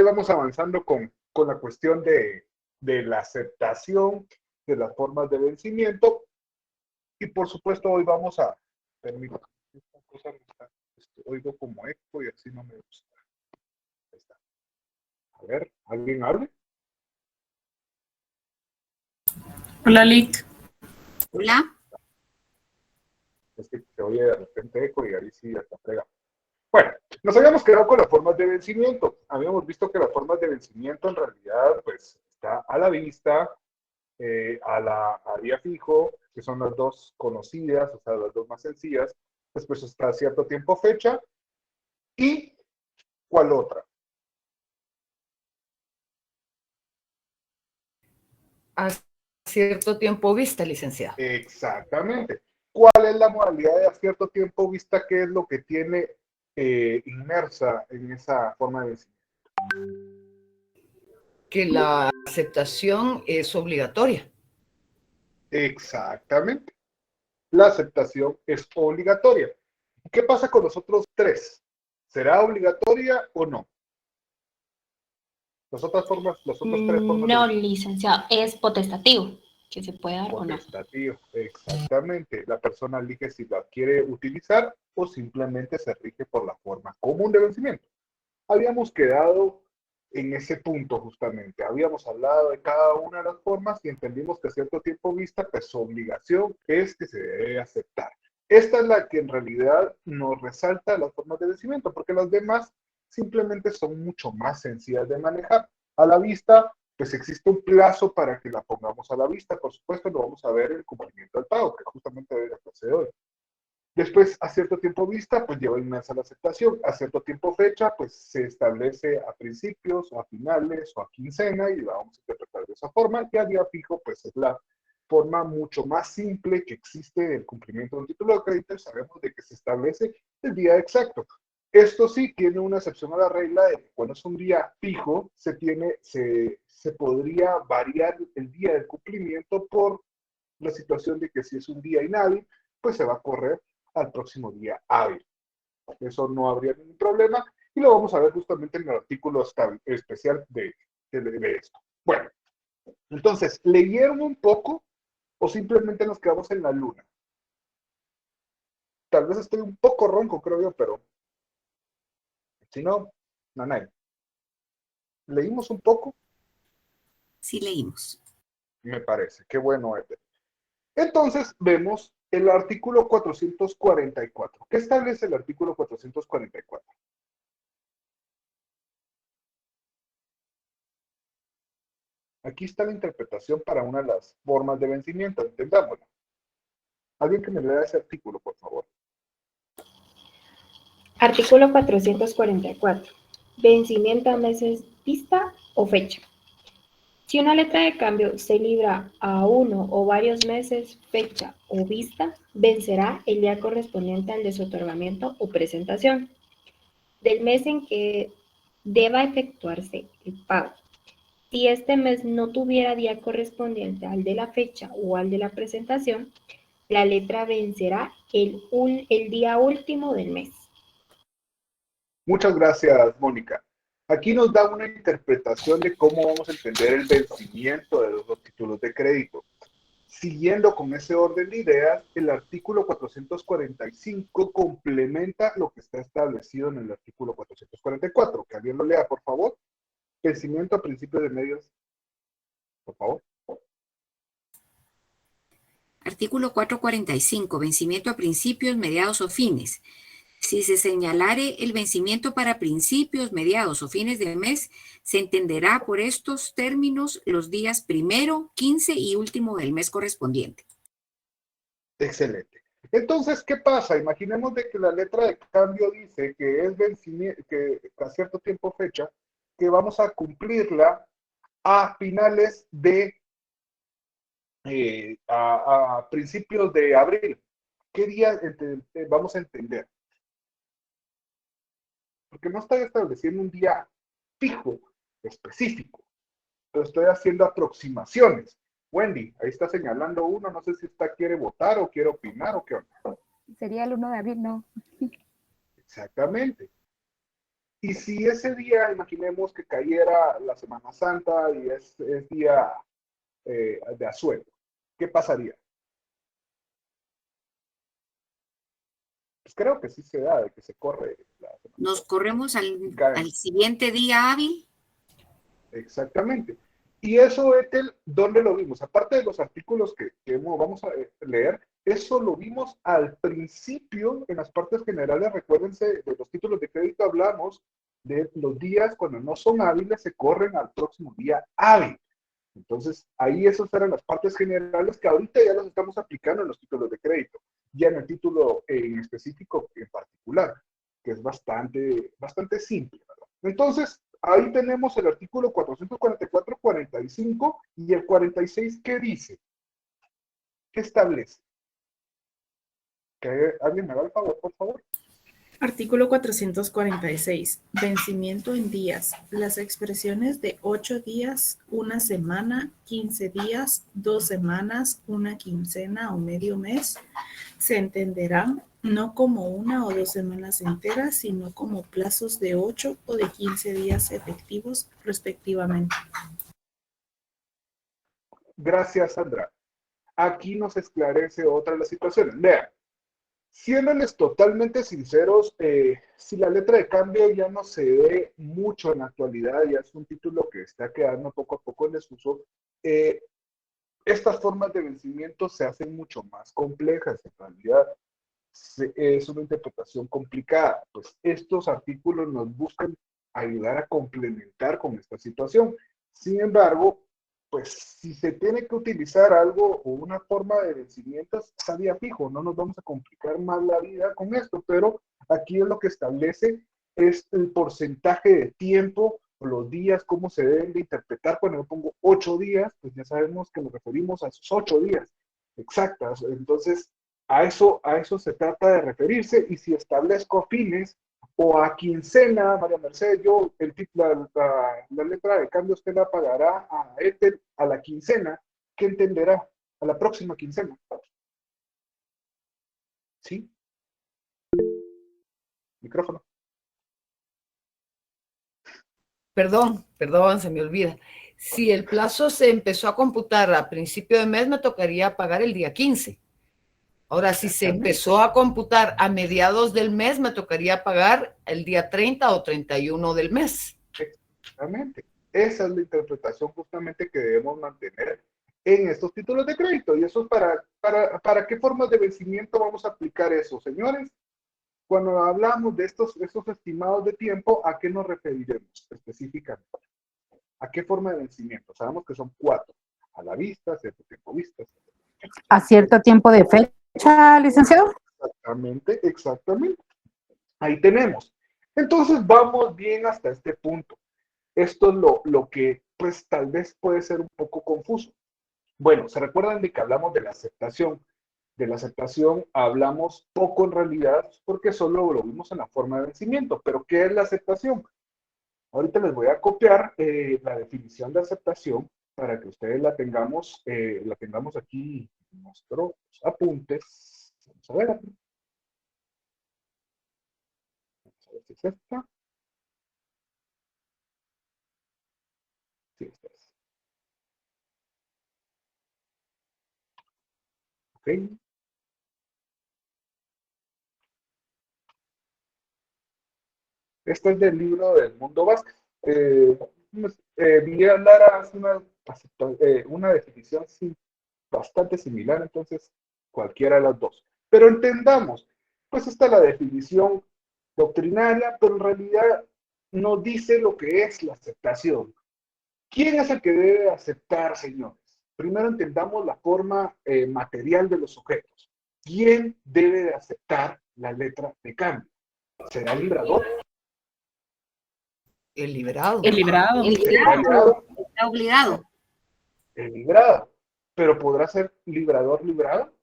vamos avanzando con la cuestión de la aceptación de las formas de vencimiento. Y por supuesto, hoy vamos a permitir esta cosa, oigo como eco y así no me gusta. Ahí está. A ver, ¿alguien hable? Hola, Lick. Hola. Es que se oye de repente eco y ahí sí hasta frega. Bueno, nos habíamos quedado con las formas de vencimiento. Habíamos visto que las formas de vencimiento en realidad, pues, está a la vista, a día fijo, que son las dos conocidas, o sea, las dos más sencillas. Después está a cierto tiempo fecha. ¿Y cuál otra? A cierto tiempo vista, licenciado. Exactamente. ¿Cuál es la modalidad de a cierto tiempo vista? ¿Qué es lo que tiene inmersa en esa forma de vencimiento? Que la aceptación es obligatoria. Exactamente. La aceptación es obligatoria. ¿Qué pasa con los otros tres? ¿Será obligatoria o no? Las otras tres formas No, licenciado, es potestativo, que se puede dar o no. potestativo, exactamente. La persona elige si la quiere utilizar o simplemente se rige por la forma común de vencimiento. Habíamos quedado en ese punto justamente. Habíamos hablado de cada una de las formas y entendimos que a cierto tiempo vista, pues su obligación es que se debe aceptar. Esta es la que en realidad nos resalta las formas de vencimiento, porque las demás simplemente son mucho más sencillas de manejar. A la vista, pues existe un plazo para que la pongamos a la vista. Por supuesto, lo vamos a ver en el cumplimiento del pago, que justamente debe hacerse de hoy. Después, a cierto tiempo vista, pues lleva inmersa la aceptación. A cierto tiempo fecha, pues se establece a principios, a finales o a quincena y la vamos a interpretar de esa forma. Y a día fijo, pues es la forma mucho más simple que existe del cumplimiento de un título de crédito y sabemos de que se establece el día exacto. Esto sí tiene una excepción a la regla de que cuando es un día fijo, se podría variar el día del cumplimiento por la situación de que si es un día inhábil, pues se va a correr al próximo día hábil. Eso no habría ningún problema y lo vamos a ver justamente en el artículo especial de esto. Bueno, entonces, ¿leyeron un poco o simplemente nos quedamos en la luna? Tal vez estoy un poco ronco, creo yo, pero si no, nanay. ¿Leímos un poco? Sí leímos. Me parece, qué bueno, Eder. Entonces, vemos el artículo 444. ¿Qué establece el artículo 444? Aquí está la interpretación para una de las formas de vencimiento, entendámoslo. Alguien que me lea ese artículo, por favor. Artículo 444. Vencimiento a meses vista o fecha. Si una letra de cambio se libra a uno o varios meses, fecha o vista, vencerá el día correspondiente al desotorgamiento o presentación del mes en que deba efectuarse el pago. Si este mes no tuviera día correspondiente al de la fecha o al de la presentación, la letra vencerá el día último del mes. Muchas gracias, Mónica. Aquí nos da una interpretación de cómo vamos a entender el vencimiento de los títulos de crédito. Siguiendo con ese orden de ideas, el artículo 445 complementa lo que está establecido en el artículo 444. Que alguien lo lea, por favor. Vencimiento a principio de medios. Por favor. Artículo 445. Vencimiento a principios, mediados o fines. Si se señalare el vencimiento para principios, mediados o fines del mes, se entenderá por estos términos los días 1, 15 y último del mes correspondiente. Excelente. Entonces, ¿qué pasa? Imaginemos de que la letra de cambio dice que es vencimiento, que a cierto tiempo fecha, que vamos a cumplirla a finales de, a principios de abril. ¿Qué día vamos a entender? Porque no estoy estableciendo un día fijo, específico, pero estoy haciendo aproximaciones. Wendy, ahí está señalando uno, no sé si usted quiere votar o quiere opinar o qué onda. Sería el 1 de abril, ¿no? Exactamente. Y si ese día, imaginemos que cayera la Semana Santa y es día de asueto, ¿qué pasaría? Pues creo que sí se da, de que se corre la Semana Nos Santa. corremos Y cae. al siguiente día hábil. Exactamente. Y eso, Ethel, ¿dónde lo vimos? Aparte de los artículos que vamos a leer, eso lo vimos al principio, en las partes generales. Recuérdense, de los títulos de crédito hablamos de los días cuando no son hábiles, se corren al próximo día hábil. Entonces, ahí esas eran las partes generales que ahorita ya las estamos aplicando en los títulos de crédito, ya en el título en específico en particular, que es bastante simple, ¿verdad? Entonces, ahí tenemos el artículo 444-45 y el 46, ¿qué dice? ¿Qué establece? ¿Que alguien me haga el favor, por favor? Artículo 446. Vencimiento en días. Las expresiones de 8 días, una semana, 15 días, 2 semanas, una quincena o medio mes se entenderán no como 1 o 2 semanas enteras, sino como plazos de 8 o de 15 días efectivos, respectivamente. Gracias, Sandra. Aquí nos esclarece otra de las situaciones. Vean. Siéndoles totalmente sinceros, si la letra de cambio ya no se ve mucho en la actualidad, ya es un título que está quedando poco a poco en desuso, estas formas de vencimiento se hacen mucho más complejas. En realidad, es una interpretación complicada. Pues estos artículos nos buscan ayudar a complementar con esta situación. Sin embargo, pues si se tiene que utilizar algo o una forma de vencimiento, está día fijo, no nos vamos a complicar más la vida con esto, pero aquí es lo que establece es el porcentaje de tiempo, los días, cómo se deben de interpretar. Cuando yo pongo 8 días, pues ya sabemos que nos referimos a esos 8 días exactas. Entonces, a eso se trata de referirse, y si establezco fines o a quincena, María Mercedes, yo, la letra de cambio usted la pagará a Ethel a la quincena, ¿qué entenderá? A la próxima quincena. ¿Sí? Micrófono. Perdón, se me olvida. Si el plazo se empezó a computar a principio de mes, me tocaría pagar el día 15. Ahora, si se empezó a computar a mediados del mes, me tocaría pagar el día 30 o 31 del mes. Exactamente. Esa es la interpretación justamente que debemos mantener en estos títulos de crédito. ¿Y eso para qué formas de vencimiento vamos a aplicar eso, señores? Cuando hablamos de estos estimados de tiempo, ¿a qué nos referiremos específicamente? ¿A qué forma de vencimiento? Sabemos que son 4. A la vista, cierto tiempo vista. ¿A cierto tiempo de fecha, licenciado? Exactamente. Ahí tenemos. Entonces vamos bien hasta este punto. Esto es lo que pues tal vez puede ser un poco confuso. Bueno, ¿se recuerdan de que hablamos de la aceptación? De la aceptación hablamos poco en realidad porque solo lo vimos en la forma de vencimiento. ¿Pero qué es la aceptación? Ahorita les voy a copiar la definición de aceptación para que ustedes la tengamos aquí en nuestros apuntes. Vamos a ver. Vamos a ver si es esta. Sí, esta es. Ok. Este es del libro del Mundo Vázquez. Miguel Lara hace una definición bastante similar, entonces cualquiera de las dos. Pero entendamos, pues esta es la definición doctrinaria, pero en realidad no dice lo que es la aceptación. ¿Quién es el que debe aceptar, señores? Primero entendamos la forma material de los sujetos. ¿Quién debe de aceptar la letra de cambio? ¿Será el librador? El librado. El librado. El librado está obligado. El librado. Pero ¿podrá ser librador librado?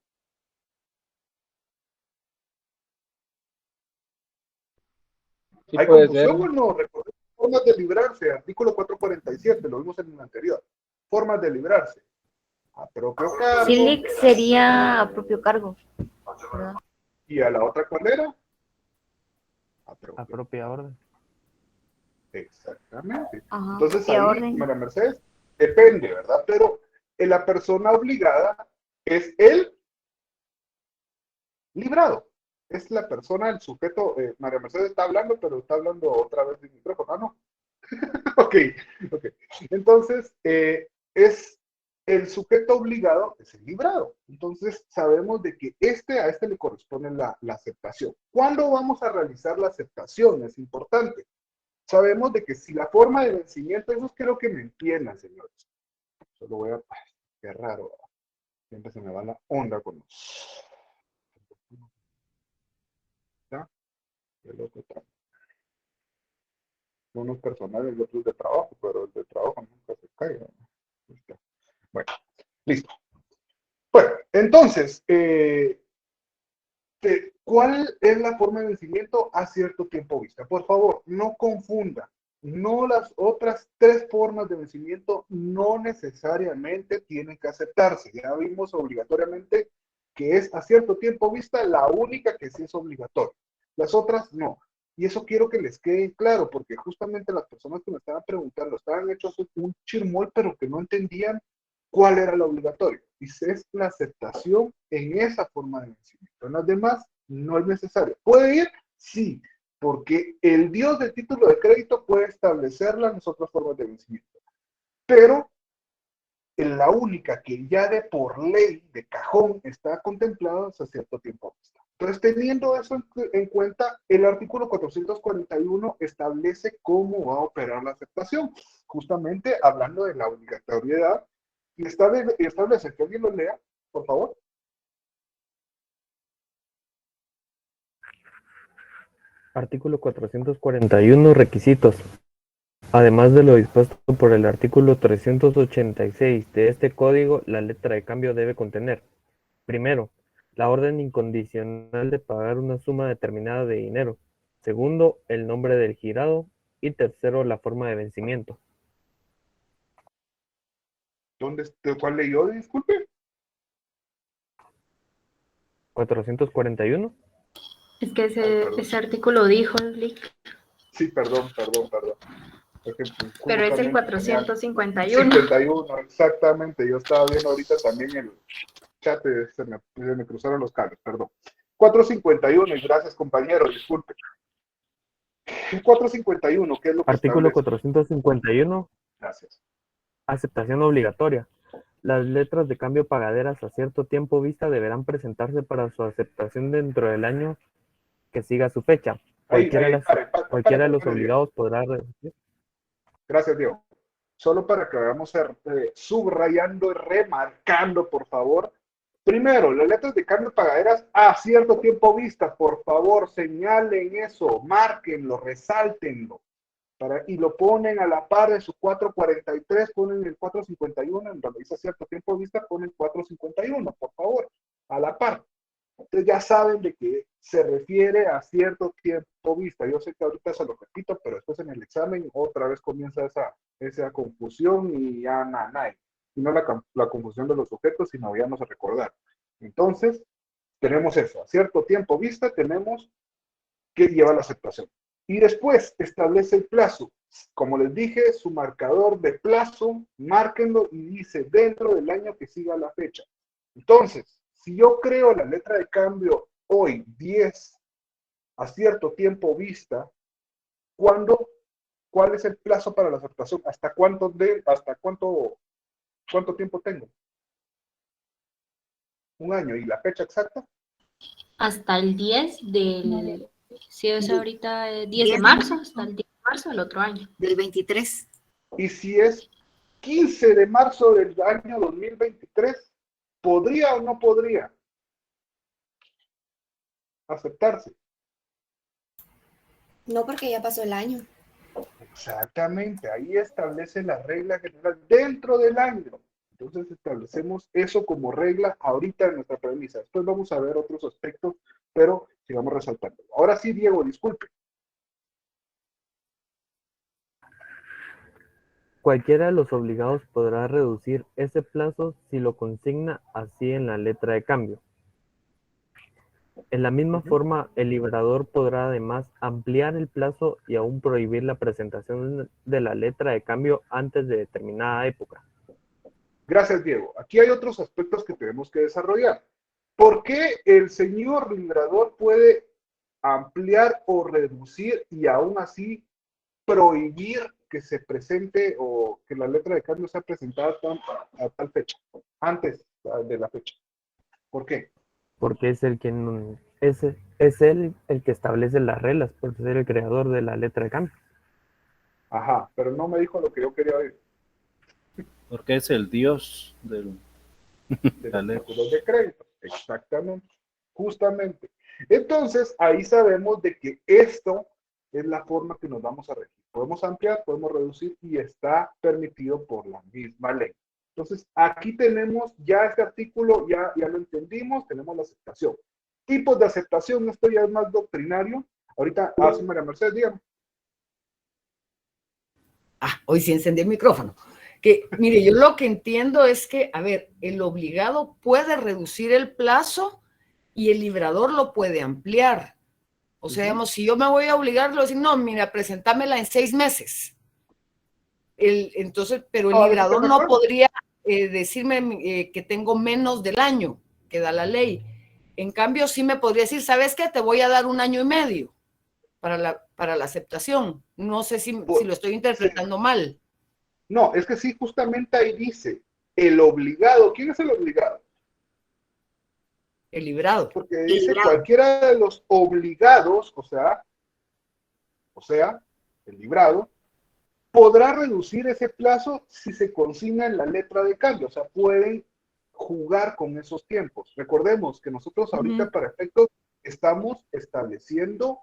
Sí, ¿Hay puede ser. confusión o no? Recordemos formas de librarse, artículo 447, lo vimos en el anterior. Formas de librarse. A propio cargo. SILIC sería a propio cargo, ¿verdad? ¿Y a la otra cuál era? A propia orden. Exactamente. Ajá, Entonces copia ahí, orden. María Mercedes, depende, ¿verdad? Pero la persona obligada es el librado. Es la persona, el sujeto. María Mercedes está hablando, pero está hablando otra vez del micrófono. Ah, no. Ok, ok. Entonces, es el sujeto obligado, es el librado. Entonces, sabemos de que a este le corresponde la aceptación. ¿Cuándo vamos a realizar la aceptación? Es importante. Sabemos de que si la forma de vencimiento, eso quiero que me entiendan, señores. Solo voy a... Ay, qué raro. Siempre se me va la onda con... ¿Ya? El otro está. Unos personales y otros de trabajo, pero el de trabajo nunca se cae. ¿No? Bueno, listo. Bueno, entonces, ¿cuál es la forma de vencimiento a cierto tiempo vista? Por favor, no confunda. No, las otras tres formas de vencimiento no necesariamente tienen que aceptarse. Ya vimos obligatoriamente que es a cierto tiempo vista la única que sí es obligatoria. Las otras no. Y eso quiero que les quede claro, porque justamente las personas que me estaban preguntando estaban hechos un chirmol, pero que no entendían cuál era lo obligatorio. Y es la aceptación en esa forma de vencimiento. En las demás no es necesario. ¿Puede ir? Sí, porque el Dios del título de crédito puede establecerla en las otras formas de vencimiento. Pero en la única que ya de por ley, de cajón, está contemplada es a cierto tiempo vista. Entonces, teniendo eso en cuenta, el artículo 441 establece cómo va a operar la aceptación, justamente hablando de la obligatoriedad, y establece que alguien lo lea, por favor. Artículo 441. Requisitos. Además de lo dispuesto por el artículo 386 de este código, la letra de cambio debe contener: primero, la orden incondicional de pagar una suma determinada de dinero; segundo, el nombre del girado; y tercero, la forma de vencimiento. ¿Cuál leyó? Disculpe. 441. Es que Ay, perdón. ese artículo dijo, Lick, Sí, perdón. Es que pero es el justamente tenía 451. 51, exactamente. Yo estaba viendo ahorita también el chat, se me cruzaron los cables, perdón. 451, y gracias compañero, disculpe. El 451, ¿qué es lo que Artículo establece? 451. Gracias. Aceptación obligatoria. Las letras de cambio pagaderas a cierto tiempo vista deberán presentarse para su aceptación dentro del año que siga su fecha. Cualquiera de los Pare, Diego. obligados podrá reducir. Gracias, Diego. Solo para que vayamos subrayando y remarcando, por favor. Primero, las letras de cambio pagaderas a cierto tiempo vista, por favor, señalen eso, márquenlo, resáltenlo. Y lo ponen a la par de su 443, ponen el 451, en donde dice a cierto tiempo vista, ponen 451, por favor, a la par. Ustedes ya saben de qué se refiere a cierto tiempo vista. Yo sé que ahorita se lo repito, pero después en el examen otra vez comienza esa confusión y ya nada. Y no la confusión de los sujetos, sino ya no se recordar. Entonces, tenemos eso. A cierto tiempo vista tenemos que lleva la aceptación. Y después establece el plazo. Como les dije, su marcador de plazo, márquenlo y dice dentro del año que siga la fecha. Entonces, si yo creo la letra de cambio hoy, 10, a cierto tiempo vista, ¿cuál es el plazo para la aceptación? ¿Hasta cuánto tiempo tengo? Un año. ¿Y la fecha exacta? Hasta el 10 del, si es ahorita 10 de marzo, hasta el 10 de marzo del otro año. Del 23. Y si es 15 de marzo del año 2023, ¿podría o no podría aceptarse? No, porque ya pasó el año. Exactamente, ahí establece la regla general dentro del año. Entonces establecemos eso como regla ahorita en nuestra premisa. Después vamos a ver otros aspectos, pero sigamos resaltando. Ahora sí, Diego, disculpe. Cualquiera de los obligados podrá reducir ese plazo si lo consigna así en la letra de cambio. En la misma forma, el librador podrá además ampliar el plazo y aún prohibir la presentación de la letra de cambio antes de determinada época. Gracias, Diego. Aquí hay otros aspectos que tenemos que desarrollar. ¿Por qué el señor librador puede ampliar o reducir y aún así prohibir que se presente o que la letra de cambio sea presentada a tal fecha, antes de la fecha? ¿Por qué? Porque es es él el que establece las reglas, por ser el creador de la letra de cambio. Ajá, pero no me dijo lo que yo quería oír. Porque es el dios del... De los títulos de crédito. Exactamente. Justamente. Entonces, ahí sabemos de que esto es la forma que nos vamos a regir. Podemos ampliar, podemos reducir y está permitido por la misma ley. Entonces, aquí tenemos ya este artículo, ya lo entendimos, tenemos la aceptación. Tipos de aceptación, esto ya es más doctrinario. Ahorita, sí, María Mercedes, dígame. Hoy sí encendí el micrófono. Que, mire, yo lo que entiendo es que, a ver, el obligado puede reducir el plazo y el librador lo puede ampliar. O sea, digamos, si yo me voy a obligar, le voy a decir, no, mira, presentámela en 6 meses. Entonces, pero el librador no podría decirme que tengo menos del año que da la ley. En cambio, sí me podría decir, ¿sabes qué? Te voy a dar 1 año y medio para la aceptación. No sé si lo estoy interpretando mal. No, es que sí, justamente ahí dice, el obligado. ¿Quién es el obligado? El librado. Porque dice cualquiera de los obligados, o sea, el librado, podrá reducir ese plazo si se consigna en la letra de cambio. O sea, pueden jugar con esos tiempos. Recordemos que nosotros ahorita para efectos estamos estableciendo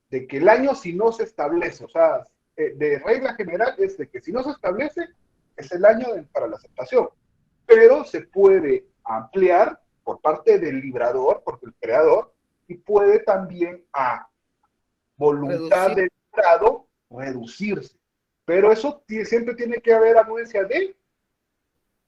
de que el año si no se establece, o sea, de regla general es de que si no se establece, es el año para la aceptación. Pero se puede ampliar por parte del librador, porque el creador, y puede también a voluntad del librado reducirse. Pero eso siempre tiene que haber anuencia de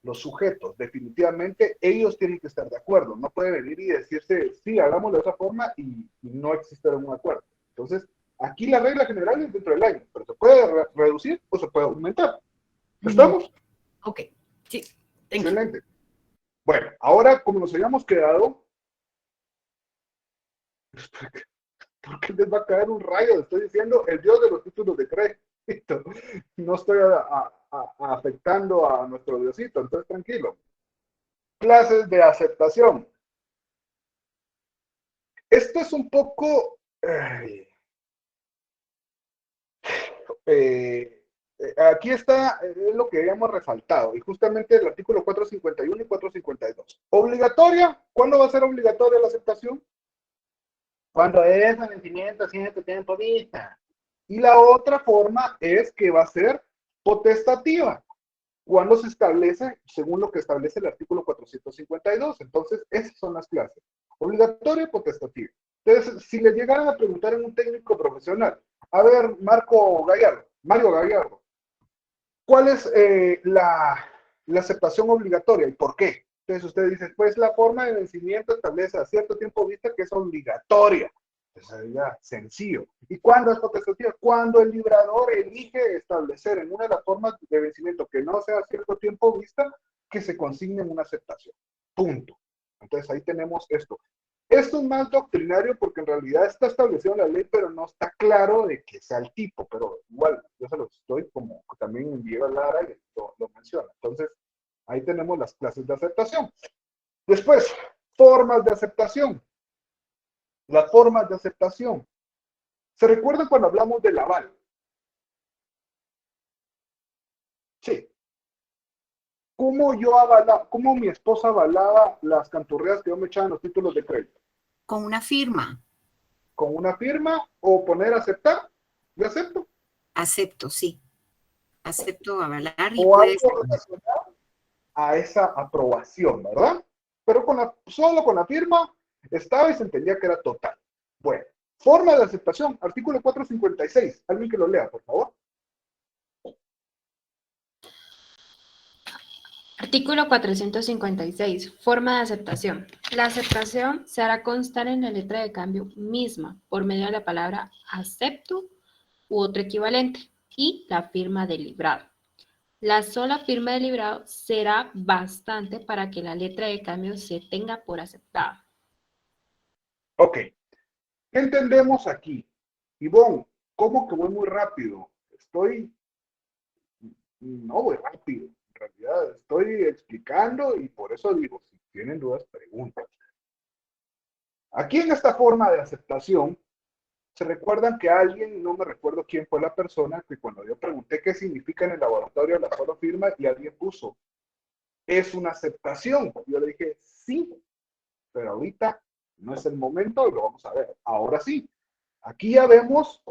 los sujetos. Definitivamente ellos tienen que estar de acuerdo. No puede venir y decirse, sí, hagámoslo de esa forma y no existe un acuerdo. Entonces, aquí la regla general es dentro del año, pero se puede reducir o se puede aumentar. ¿Estamos? Ok, sí. Excelente. Bueno, ahora como nos habíamos quedado, ¿por qué les va a caer un rayo? Estoy diciendo el dios de los títulos de crédito. No estoy afectando a nuestro diosito, entonces tranquilo. Clases de aceptación. Esto es un poco... aquí está lo que habíamos resaltado, y justamente el artículo 451 y 452. ¿Obligatoria? ¿Cuándo va a ser obligatoria la aceptación? Cuando es a vencimiento cierto tiempo vista. Y la otra forma es que va a ser potestativa, cuando se establece, según lo que establece el artículo 452. Entonces, esas son las clases. Obligatoria y potestativa. Entonces, si les llegaran a preguntar en un técnico profesional, a ver, Mario Gallardo, ¿cuál es la aceptación obligatoria y por qué? Entonces usted dice, pues la forma de vencimiento establece a cierto tiempo vista que es obligatoria. Entonces sería sencillo. ¿Y cuándo es potestativa? Cuando el librador elige establecer en una de las formas de vencimiento que no sea a cierto tiempo vista, que se consigne en una aceptación. Punto. Entonces ahí tenemos esto. Esto es más doctrinario porque en realidad está establecido en la ley, pero no está claro de que sea el tipo, pero igual, yo se los estoy como también en Diego Lara y lo menciona. Entonces, ahí tenemos las clases de aceptación. Después, formas de aceptación. Las formas de aceptación. ¿Se recuerdan cuando hablamos del aval? Sí. ¿Cómo mi esposa avalaba las canturreas que yo me echaba en los títulos de crédito? Con una firma. ¿Con una firma o poner aceptar? ¿Yo acepto? Acepto, sí. Acepto avalar y o puede algo relacionado a esa aprobación, ¿verdad? Pero solo con la firma estaba y se entendía que era total. Bueno, forma de aceptación, artículo 456. Alguien que lo lea, por favor. Artículo 456. Forma de aceptación. La aceptación se hará constar en la letra de cambio misma por medio de la palabra acepto u otro equivalente y la firma del librado. La sola firma del librado será bastante para que la letra de cambio se tenga por aceptada. Ok, ¿qué entendemos aquí? Ivonne, ¿cómo que voy muy rápido? No voy rápido. En realidad estoy explicando y por eso digo, si tienen dudas, preguntan. Aquí en esta forma de aceptación, se recuerdan que alguien, no me recuerdo quién fue la persona, que cuando yo pregunté qué significa en el laboratorio la sola firma y alguien puso, es una aceptación. Yo le dije, sí, pero ahorita no es el momento y lo vamos a ver. Ahora sí, aquí ya vemos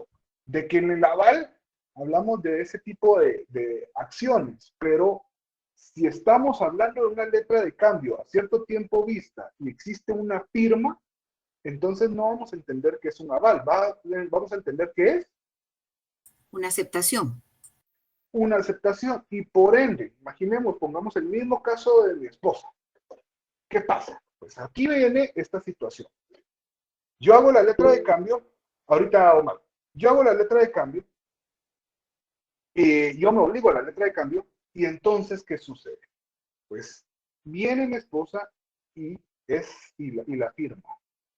de que en el aval hablamos de ese tipo de acciones, pero si estamos hablando de una letra de cambio a cierto tiempo vista y existe una firma, entonces no vamos a entender que es un aval, vamos a entender que es Una aceptación. una aceptación y por ende, imaginemos, pongamos el mismo caso de mi esposa. ¿Qué pasa? Pues aquí viene esta situación. Yo hago la letra de cambio, ahorita Omar, yo hago la letra de cambio, yo me obligo a la letra de cambio y entonces, ¿qué sucede? Pues viene mi esposa y la firma.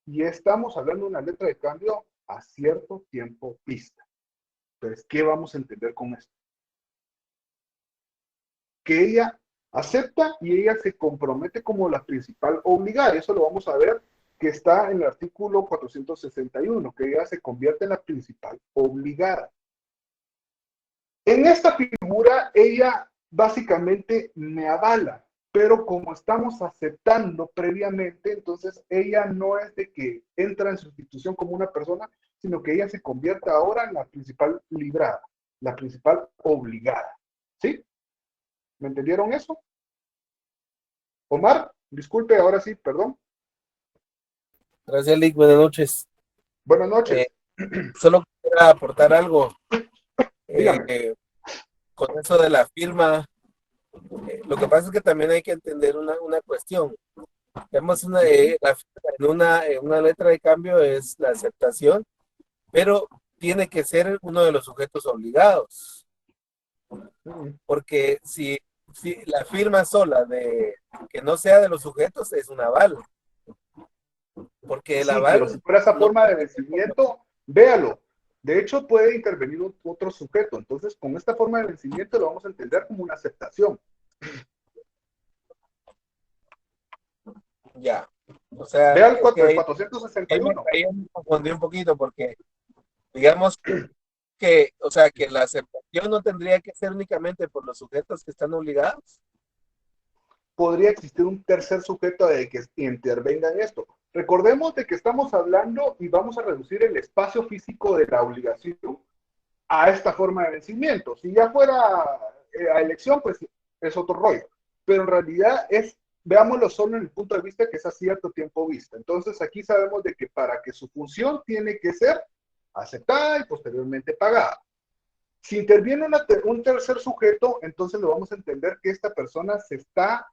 Y estamos hablando de una letra de cambio a cierto tiempo vista. Entonces, ¿qué vamos a entender con esto? Que ella acepta y ella se compromete como la principal obligada. Eso lo vamos a ver que está en el artículo 461, que ella se convierte en la principal obligada. En esta figura, ella básicamente me avala, pero como estamos aceptando previamente, entonces ella no es de que entra en sustitución como una persona, sino que ella se convierte ahora en la principal librada, la principal obligada. ¿Sí? ¿Me entendieron eso? Omar, disculpe, ahora sí, perdón. Gracias, Lick. Buenas noches. Buenas noches. Solo quisiera aportar algo. Dígame. Con eso de la firma, lo que pasa es que también hay que entender una cuestión. Tenemos la firma en una letra de cambio es la aceptación, pero tiene que ser uno de los sujetos obligados. Porque si la firma sola de que no sea de los sujetos es un aval. Porque el Sí, aval. pero si fuera esa forma de vencimiento, véalo. De hecho, puede intervenir otro sujeto. Entonces, con esta forma de vencimiento lo vamos a entender como una aceptación. Ya. O sea, ve al 461. Ahí me confundí un poquito porque, digamos que, o sea, que la aceptación no tendría que ser únicamente por los sujetos que están obligados. Podría existir un tercer sujeto de que intervenga en esto. Recordemos de que estamos hablando y vamos a reducir el espacio físico de la obligación a esta forma de vencimiento. Si ya fuera a elección, pues es otro rollo. Pero en realidad veámoslo solo en el punto de vista que es a cierto tiempo vista. Entonces aquí sabemos de que para que su función tiene que ser aceptada y posteriormente pagada. Si interviene un tercer sujeto, entonces lo vamos a entender que esta persona se está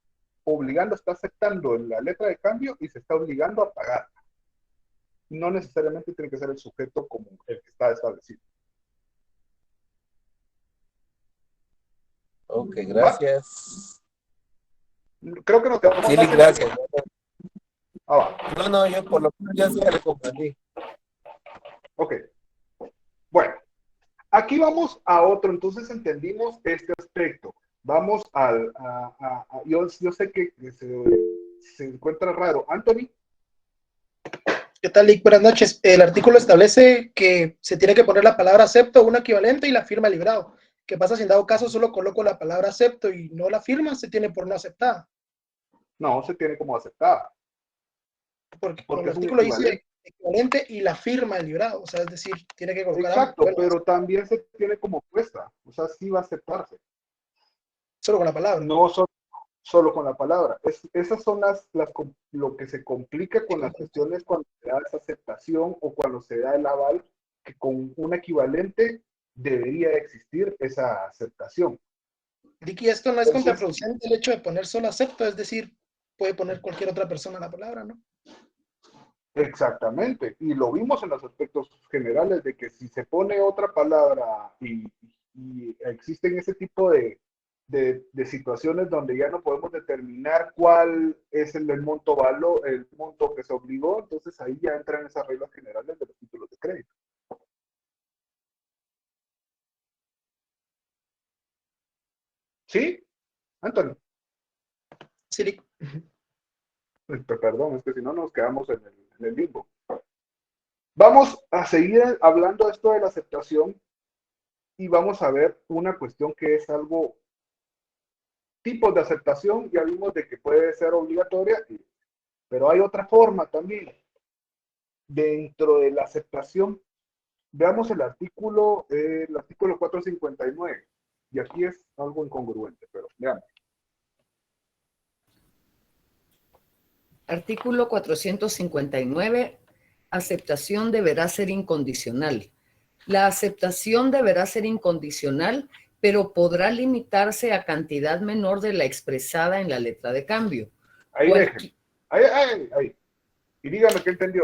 obligando, está aceptando en la letra de cambio y se está obligando a pagar. No necesariamente tiene que ser el sujeto como el que está establecido. Ok, gracias. Creo que no te vamos Sí, gracias. No, yo por lo menos ya se le comprendí. Ok. Bueno, aquí vamos a otro, entonces entendimos este aspecto. Vamos yo sé que se encuentra raro. Anthony. ¿Qué tal, Lick? Buenas noches. El artículo establece que se tiene que poner la palabra acepto, un equivalente y la firma librado. ¿Qué pasa si en dado caso solo coloco la palabra acepto y no la firma? Se tiene por no aceptada. No, se tiene como aceptada. Porque el artículo dice equivalente y la firma del librado. O sea, es decir, tiene que colocar. Exacto, pero también se tiene como puesta. O sea, sí va a aceptarse. Solo con la palabra. No solo con la palabra. Esas son lo que se complica con las cuestiones cuando se da esa aceptación o cuando se da el aval, que con un equivalente debería existir esa aceptación. Vicky, esto no es Entonces, contraproducente el hecho de poner solo acepto, es decir, puede poner cualquier otra persona la palabra, ¿no? exactamente, y lo vimos en los aspectos generales de que si se pone otra palabra y existen ese tipo de situaciones donde ya no podemos determinar cuál es el monto el monto que se obligó, entonces ahí ya entran esas reglas generales de los títulos de crédito. ¿Sí? Antonio, Sí, perdón, es que si no nos quedamos en el limbo. Vamos a seguir hablando de esto de la aceptación y vamos a ver una cuestión que es algo, tipos de aceptación, ya vimos de que puede ser obligatoria, pero hay otra forma también. Dentro de la aceptación, veamos el artículo 459, y aquí es algo incongruente, pero veamos. Artículo 459. Aceptación deberá ser incondicional. La aceptación deberá ser incondicional, pero podrá limitarse a cantidad menor de la expresada en la letra de cambio. Ahí dejen. Ahí. Y dígame qué entendió.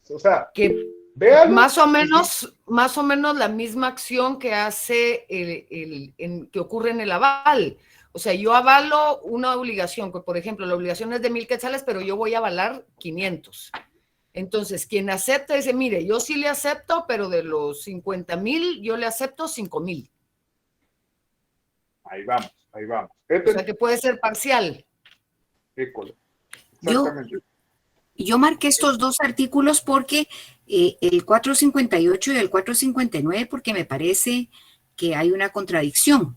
O sea, que véalo. Más o menos la misma acción que hace que ocurre en el aval. O sea, yo avalo una obligación, que por ejemplo, la obligación es de 1,000 quetzales, pero yo voy a avalar 500. Entonces, quien acepta dice, mire, yo sí le acepto, pero de los 50,000, yo le acepto 5,000. Ahí vamos. O sea, que puede ser parcial. Exactamente. Yo marqué estos dos artículos porque el 458 y el 459, porque me parece que hay una contradicción.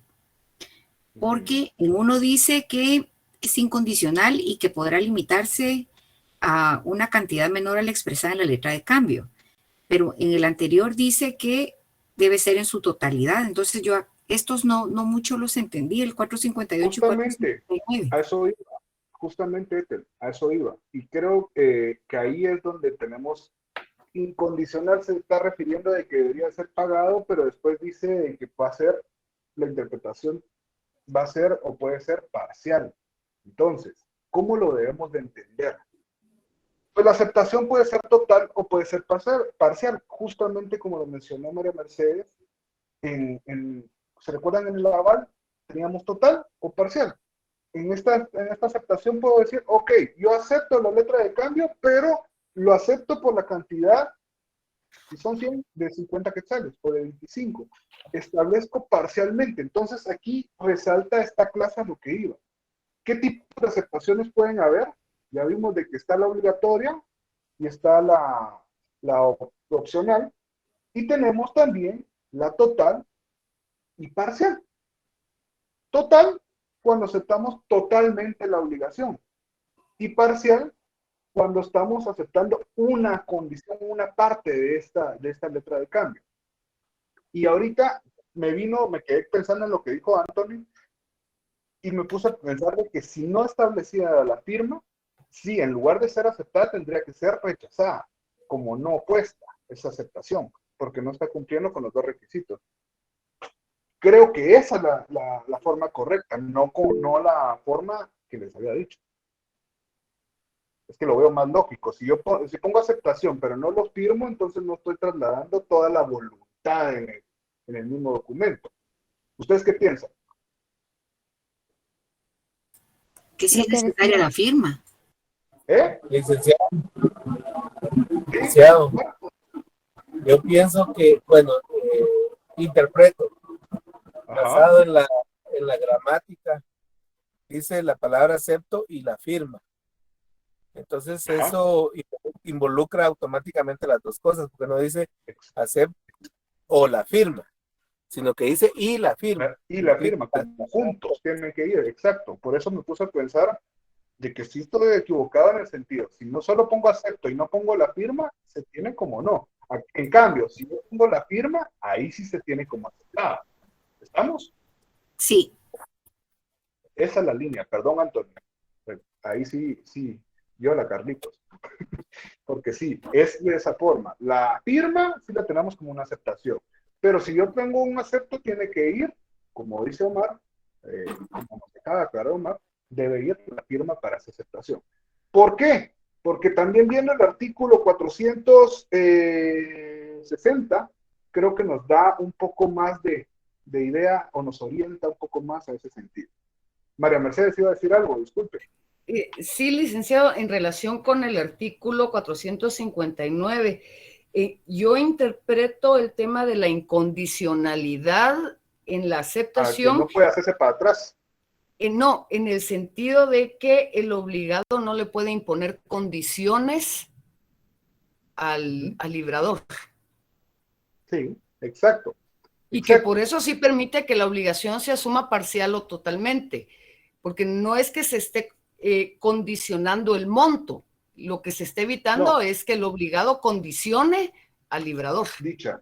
Porque en uno dice que es incondicional y que podrá limitarse a una cantidad menor a la expresada en la letra de cambio. Pero en el anterior dice que debe ser en su totalidad. Entonces yo estos no mucho los entendí, el 458 Justamente, y 459. a eso iba. Justamente, Ethel, a eso iba. Y creo que ahí es donde tenemos incondicional, se está refiriendo de que debería ser pagado, pero después dice que va a ser, la interpretación va a ser o puede ser parcial. Entonces, ¿cómo lo debemos de entender? Pues la aceptación puede ser total o puede ser parcial, justamente como lo mencionó María Mercedes, ¿se recuerdan en el aval? Teníamos total o parcial. En esta aceptación puedo decir, ok, yo acepto la letra de cambio, pero lo acepto por la cantidad, si son 100, de 50 quetzales o de 25. Establezco parcialmente. Entonces aquí resalta esta clase a lo que iba. ¿Qué tipo de aceptaciones pueden haber? Ya vimos de que está la obligatoria y está la opcional. Y tenemos también la total y parcial. Total, cuando aceptamos totalmente la obligación. Y parcial, cuando estamos aceptando una condición, una parte de esta letra de cambio. Y ahorita me quedé pensando en lo que dijo Anthony y me puse a pensar de que si no establecía la firma, sí, en lugar de ser aceptada, tendría que ser rechazada, como no opuesta esa aceptación, porque no está cumpliendo con los dos requisitos. Creo que esa es la forma correcta, no la forma que les había dicho. Es que lo veo más lógico. Si pongo aceptación, pero no lo firmo, entonces no estoy trasladando toda la voluntad en el mismo documento. ¿Ustedes qué piensan? Que sí es necesaria la firma. Licenciado, yo pienso que, bueno, interpreto, basado en la gramática, dice la palabra acepto y la firma. Entonces eso involucra automáticamente las dos cosas, porque no dice acepto o la firma, sino que dice y la firma. Y la firma, como juntos tienen que ir, exacto. Por eso me puse a pensar de que si estoy equivocado en el sentido, si no solo pongo acepto y no pongo la firma, se tiene como no. En cambio, si yo pongo la firma, ahí sí se tiene como aceptada. ¿Estamos? Sí. Esa es la línea, perdón, Antonio. Ahí sí, yo la Carlitos. Porque sí, es de esa forma. La firma sí la tenemos como una aceptación. Pero si yo tengo un acepto, tiene que ir como dice Omar, como nos acaba de aclarar Omar, debe ir la firma para esa aceptación. ¿Por qué? Porque también viendo el artículo 460, creo que nos da un poco más de idea o nos orienta un poco más a ese sentido. María Mercedes iba a decir algo, disculpe. Sí, licenciado, en relación con el artículo 459, yo interpreto el tema de la incondicionalidad en la aceptación. Que no puede hacerse para atrás. No, en el sentido de que el obligado no le puede imponer condiciones al librador. Sí, exacto. Y que por eso sí permite que la obligación se asuma parcial o totalmente, porque no es que se esté condicionando el monto, lo que se está evitando es que el obligado condicione al librador. Dicha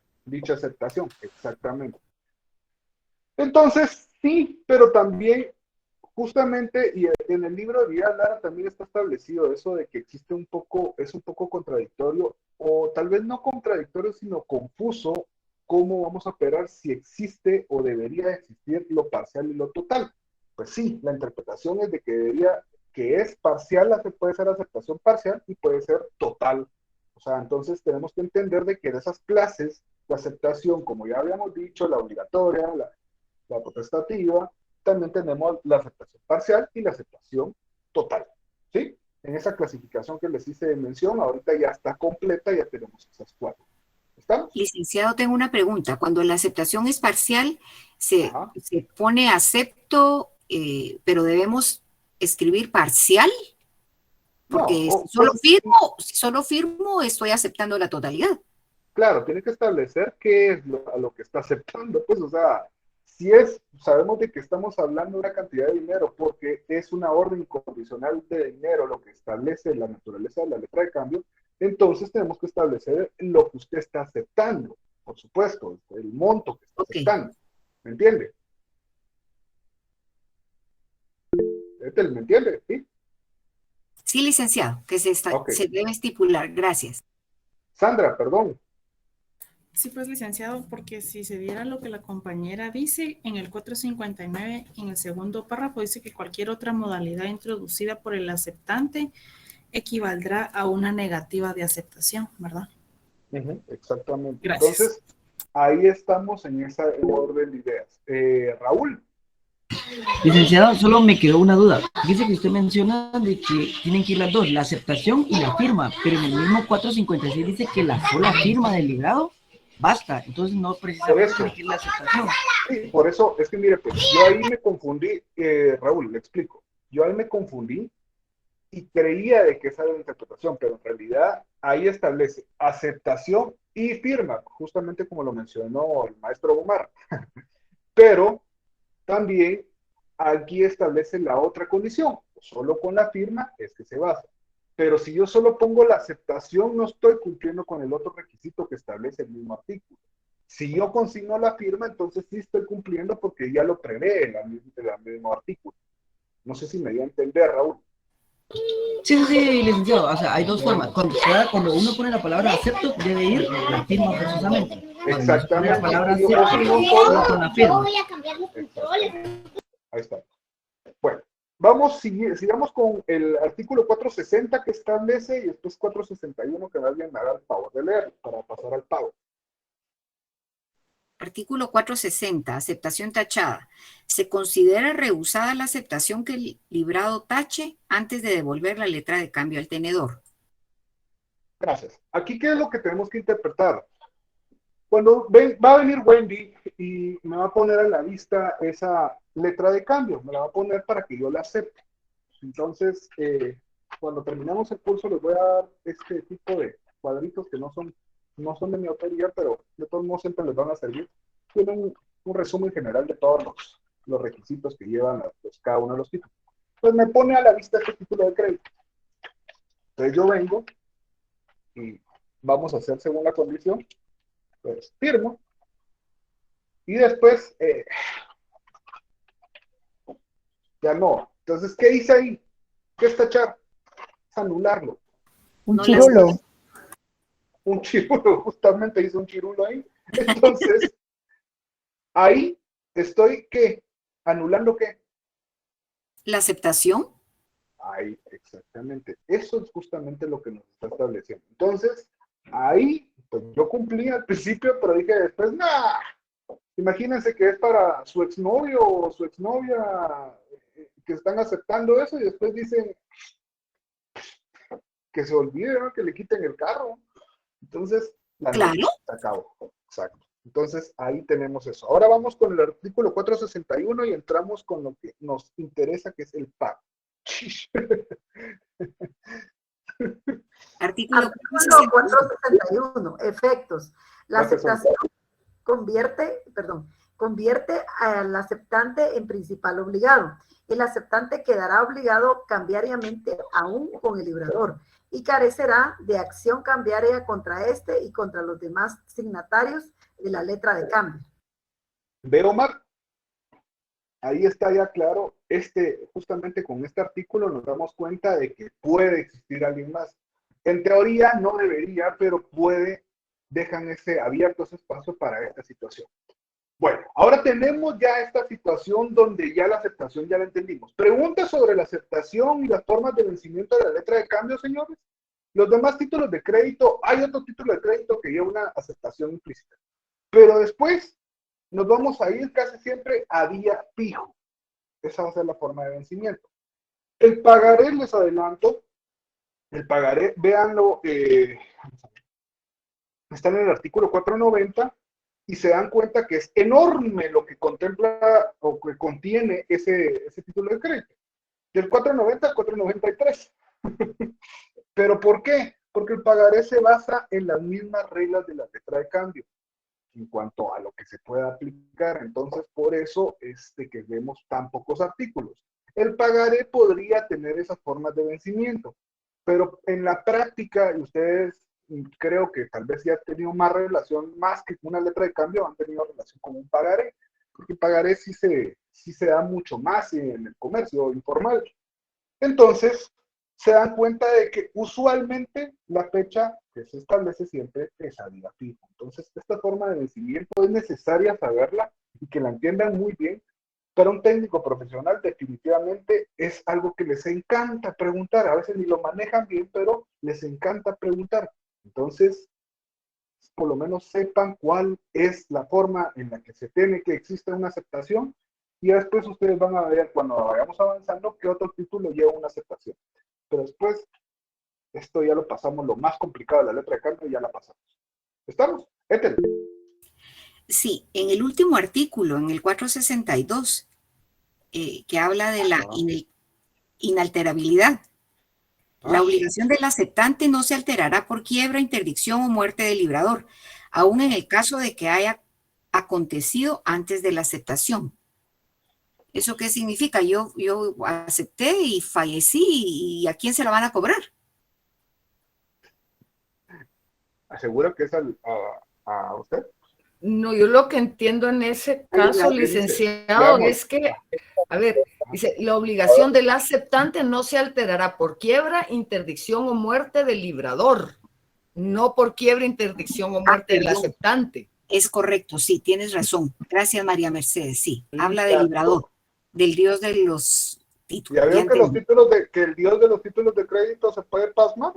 aceptación, exactamente. Entonces, sí, pero también, justamente, y en el libro de Vidal Lara también está establecido eso de que existe es un poco contradictorio, o tal vez no contradictorio, sino confuso, cómo vamos a operar si existe o debería existir lo parcial y lo total. Pues sí, la interpretación es de que es parcial, puede ser aceptación parcial y puede ser total. O sea, entonces tenemos que entender de que en esas clases de aceptación, como ya habíamos dicho, la obligatoria, la potestativa, también tenemos la aceptación parcial y la aceptación total, ¿sí? En esa clasificación que les hice mención, ahorita ya está completa, ya tenemos esas 4. ¿Estamos? Licenciado, tengo una pregunta. Cuando la aceptación es parcial, se pone acepto, pero debemos escribir parcial, porque No, si solo firmo, estoy aceptando la totalidad. Claro, tiene que establecer qué es a lo que está aceptando, pues, o sea, sabemos de que estamos hablando de una cantidad de dinero, porque es una orden condicional de dinero lo que establece la naturaleza de la letra de cambio, entonces tenemos que establecer lo que usted está aceptando, por supuesto, el monto que está aceptando, ¿me entiende? ¿Me entiende? ¿Sí? Sí, licenciado, que se debe estipular. Gracias. Sandra, perdón. Sí, pues, licenciado, porque si se diera lo que la compañera dice, en el 459, en el segundo párrafo, dice que cualquier otra modalidad introducida por el aceptante equivaldrá a una negativa de aceptación, ¿verdad? Exactamente. Gracias. Entonces, ahí estamos en esa orden de ideas. Raúl. Licenciado, solo me quedó una duda. Dice que usted menciona de que tienen que ir las dos, la aceptación y la firma, pero en el mismo 456 dice que la sola firma del librado basta, entonces no precisamente tiene que ir la aceptación. Sí, por eso, es que mire, pues yo ahí me confundí, Raúl, le explico. Yo ahí me confundí y creía de que esa era la interpretación, pero en realidad ahí establece aceptación y firma, justamente como lo mencionó el maestro Omar. Pero también aquí establece la otra condición, solo con la firma es que se basa. Pero si yo solo pongo la aceptación, no estoy cumpliendo con el otro requisito que establece el mismo artículo. Si yo consigno la firma, entonces sí estoy cumpliendo porque ya lo prevé el mismo artículo. No sé si me dio a entender, Raúl. Sí, licenciado, o sea, hay dos formas. Cuando uno pone la palabra acepto, debe ir la firma precisamente. Exactamente. La palabra acepto, con la firma. Ahí está. Bueno, sigamos con el artículo 460 que establece y después 461 que alguien me haga el favor de leer para pasar al pago. Artículo 460, aceptación tachada. Se considera rehusada la aceptación que el librado tache antes de devolver la letra de cambio al tenedor. Gracias. Aquí, ¿qué es lo que tenemos que interpretar? Cuando va a venir Wendy y me va a poner a la vista esa letra de cambio, me la va a poner para que yo la acepte. Entonces, cuando terminamos el curso les voy a dar este tipo de cuadritos que no son de mi autoría, pero de todos modos siempre les van a servir. Tienen un resumen general de todos los requisitos que llevan cada uno de los títulos. Pues me pone a la vista este título de crédito. Entonces yo vengo y vamos a hacer según la condición. Pues firmo. Y después, ya no. Entonces, ¿qué hice ahí? ¿Qué es tachar? Es anularlo. Un chirulo. Un chirulo, justamente hice un chirulo ahí. Entonces, ahí ¿Estoy qué? ¿Anulando qué? La aceptación. Ahí, exactamente. Eso es justamente lo que nos está estableciendo. Entonces, ahí, pues yo cumplí al principio, pero dije después, nah, imagínense que es para su exnovio o su exnovia que están aceptando eso y después dicen que se olvide, ¿no? Que le quiten el carro. Entonces, la Claro. noche se acabó. Exacto. Entonces, ahí tenemos eso. Ahora vamos con el artículo 461 y entramos con lo que nos interesa, que es el pago. Artículo Artículo 461. Efectos. La Gracias, aceptación convierte al aceptante en principal obligado. El aceptante quedará obligado cambiariamente aún con el librador y carecerá de acción cambiaria contra este y contra los demás signatarios de la letra de cambio. ¿Ve, Omar? Ahí está ya claro, justamente con este artículo nos damos cuenta de que puede existir alguien más. En teoría no debería, pero puede, dejan abierto ese espacio para esta situación. Bueno, ahora tenemos ya esta situación donde ya la aceptación ya la entendimos. Preguntas sobre la aceptación y las formas de vencimiento de la letra de cambio, señores. Los demás títulos de crédito, hay otro título de crédito que lleva una aceptación implícita. Pero después nos vamos a ir casi siempre a día fijo. Esa va a ser la forma de vencimiento. El pagaré, les adelanto, el pagaré, véanlo, está en el artículo 490 y se dan cuenta que es enorme lo que contempla o que contiene ese título de crédito. Del 490 al 493. ¿Pero por qué? Porque el pagaré se basa en las mismas reglas de la letra de cambio en cuanto a lo que se pueda aplicar. Entonces, por eso es de que vemos tan pocos artículos. El pagaré podría tener esas formas de vencimiento, pero en la práctica, y ustedes creo que tal vez ya han tenido más relación, más que una letra de cambio, han tenido relación con un pagaré, porque el pagaré sí se da mucho más en el comercio informal. Entonces, se dan cuenta de que usualmente la fecha que se establece siempre es a día fijo. Entonces, esta forma de vencimiento es necesaria saberla y que la entiendan muy bien. Para un técnico profesional definitivamente es algo que les encanta preguntar. A veces ni lo manejan bien, pero les encanta preguntar. Entonces, por lo menos sepan cuál es la forma en la que se tiene que existe una aceptación y después ustedes van a ver cuando vayamos avanzando qué otro título lleva una aceptación. Pero después, esto ya lo pasamos, lo más complicado de la letra de cambio ya la pasamos. ¿Estamos? Ethel. Sí, en el último artículo, en el 462, que habla de la inalterabilidad. La obligación del aceptante no se alterará por quiebra, interdicción o muerte del librador, aun en el caso de que haya acontecido antes de la aceptación. ¿Eso qué significa? Yo acepté y fallecí, ¿y a quién se la van a cobrar? ¿Asegura que es a usted? No, yo lo que entiendo en ese caso, licenciado, es que, a ver, dice, la obligación del aceptante no se alterará por quiebra, interdicción o muerte del librador, no por quiebra, interdicción o muerte del aceptante. Es correcto, sí, tienes razón. Gracias, María Mercedes, sí. Habla del librador, del dios de los títulos. ¿Ya vieron que el dios de los títulos de crédito se puede pasmar?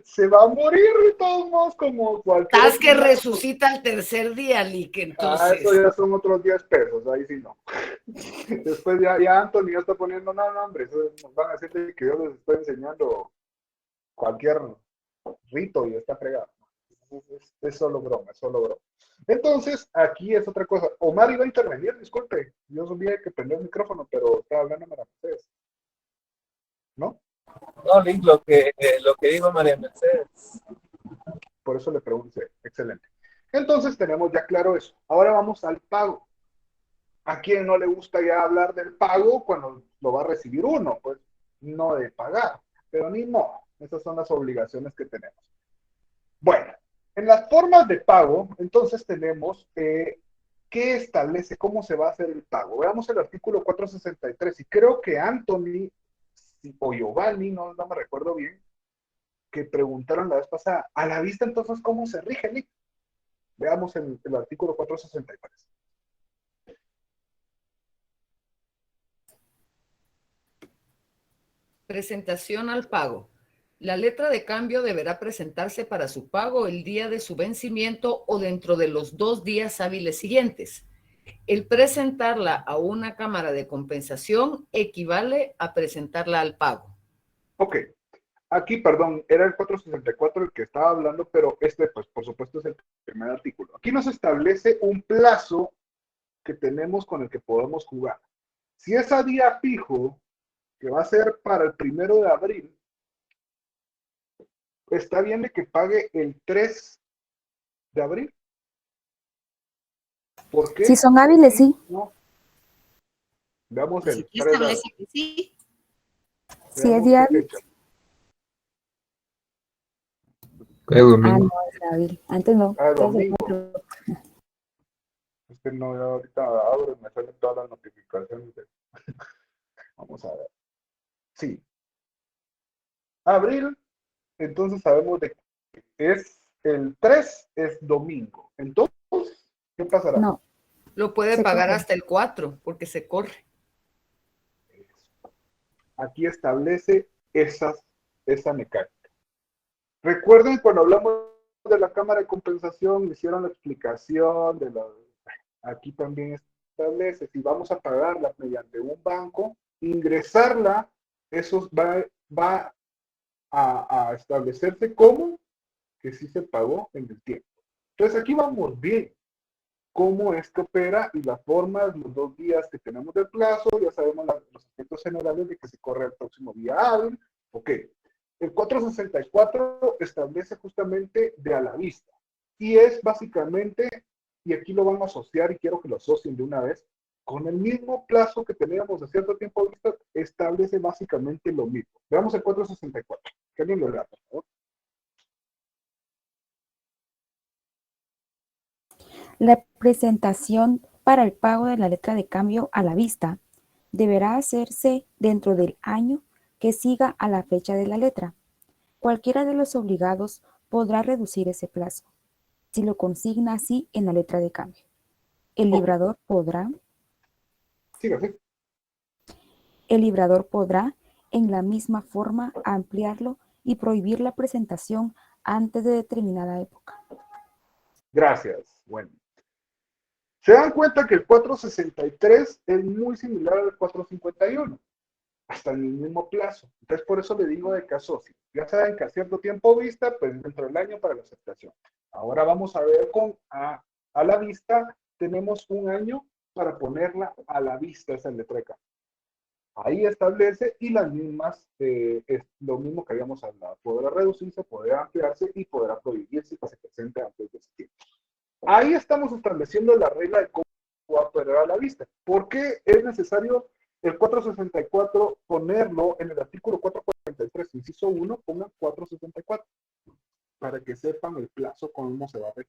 Se va a morir de todos modos como cualquier... Estás que resucita al tercer día, Lique, entonces... eso ya son otros 10 pesos, ahí sí no. Después ya Anthony ya está poniendo, no, hombre, eso nos van a decir que yo les estoy enseñando cualquier rito y está fregado. Es solo broma, es solo broma. Entonces, aquí es otra cosa. Omar iba a intervenir, disculpe. Yo sabía que prendió el micrófono, pero estaba hablando María Mercedes. ¿No? No, Link, lo que dijo María Mercedes. Por eso le pregunté. Excelente. Entonces, tenemos ya claro eso. Ahora vamos al pago. ¿A quién no le gusta ya hablar del pago cuando lo va a recibir uno? Pues no de pagar. Pero ni modo. Esas son las obligaciones que tenemos. Bueno, en las formas de pago, entonces tenemos qué establece, cómo se va a hacer el pago. Veamos el artículo 463 y creo que Anthony o Giovanni, no me recuerdo bien, que preguntaron la vez pasada, a la vista entonces, ¿cómo se rige, Nick? Veamos el artículo 463. Presentación al pago. La letra de cambio deberá presentarse para su pago el día de su vencimiento o dentro de los 2 días hábiles siguientes. El presentarla a una cámara de compensación equivale a presentarla al pago. Ok. Aquí, perdón, era el 464 el que estaba hablando, pero este, pues, por supuesto, es el primer artículo. Aquí nos establece un plazo que tenemos con el que podemos jugar. Si es a día fijo, que va a ser para el 1 de abril, está bien de que pague el 3 de abril. ¿Por qué? Si son hábiles, sí. No. Veamos Pues el aquí 3 de abril. establece que sí. Si es Veamos día qué hábil. fecha. Ah, no, es hábil. Antes no. Ah, Entonces, domingo. Es que no, ya ahorita abro y me salen todas las notificaciones. Vamos a ver. Sí. Abril, entonces sabemos de que es el 3, es domingo. Entonces, ¿qué pasará? no. Lo puede Se pagar corre. hasta el 4 porque se corre. Aquí establece esa mecánica. Recuerden cuando hablamos de la cámara de compensación, hicieron la explicación de la... Aquí también establece, si vamos a pagarla mediante un banco, ingresarla, eso va a establecerse como que sí se pagó en el tiempo. Entonces aquí vamos bien. Cómo es que opera y la forma, los 2 días que tenemos de plazo, ya sabemos los aspectos generales de que se corre el próximo día hábil. Ok. El 464 establece justamente de a la vista. Y es básicamente, y aquí lo van a asociar y quiero que lo asocien de una vez, con el mismo plazo que teníamos de cierto tiempo de vista, establece básicamente lo mismo. Veamos el 464. Que alguien lo lea, por favor. La presentación para el pago de la letra de cambio a la vista deberá hacerse dentro del año que siga a la fecha de la letra. Cualquiera de los obligados podrá reducir ese plazo, si lo consigna así en la letra de cambio. El librador podrá, en la misma forma, ampliarlo y prohibir la presentación antes de determinada época. Gracias. Bueno. Se dan cuenta que el 463 es muy similar al 451, hasta en el mismo plazo. Entonces, por eso le digo de caso, si ya saben que a cierto tiempo vista, pues dentro del año para la aceptación. Ahora vamos a ver con a la vista, tenemos un año para ponerla a la vista, esa letra de cambio. Ahí establece y las mismas, es lo mismo que habíamos hablado. Podrá reducirse, podrá ampliarse y podrá prohibirse que se presente antes de ese tiempo. Ahí estamos estableciendo la regla de cómo va a operar a la vista. ¿Por qué es necesario el 464 ponerlo en el artículo 443, inciso 1, pongan 464, para que sepan el plazo cómo se va a ver?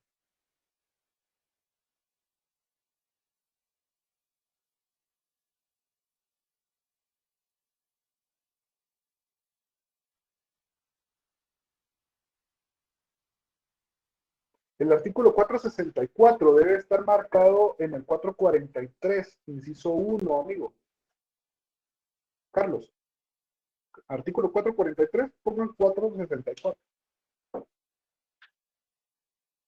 El artículo 464 debe estar marcado en el 443, inciso 1, amigo. Carlos, artículo 443, pongan 464.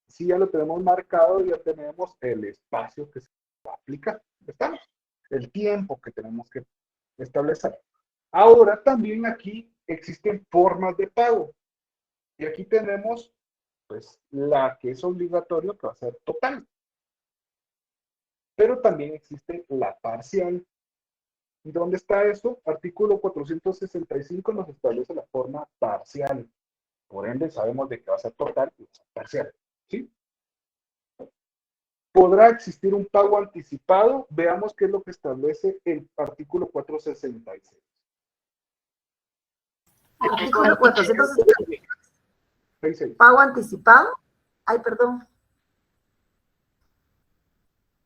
Si ya lo tenemos marcado, ya tenemos el espacio que se va a aplicar. ¿Estamos? El tiempo que tenemos que establecer. Ahora también aquí existen formas de pago. Y aquí tenemos, pues, la que es obligatorio, que va a ser total. Pero también existe la parcial. ¿Y dónde está eso? Artículo 465 nos establece la forma parcial. Por ende, sabemos de que va a ser total y va a ser parcial. ¿Sí? ¿Podrá existir un pago anticipado? Veamos qué es lo que establece el artículo 466. Artículo 466. Pago anticipado. Ay, perdón.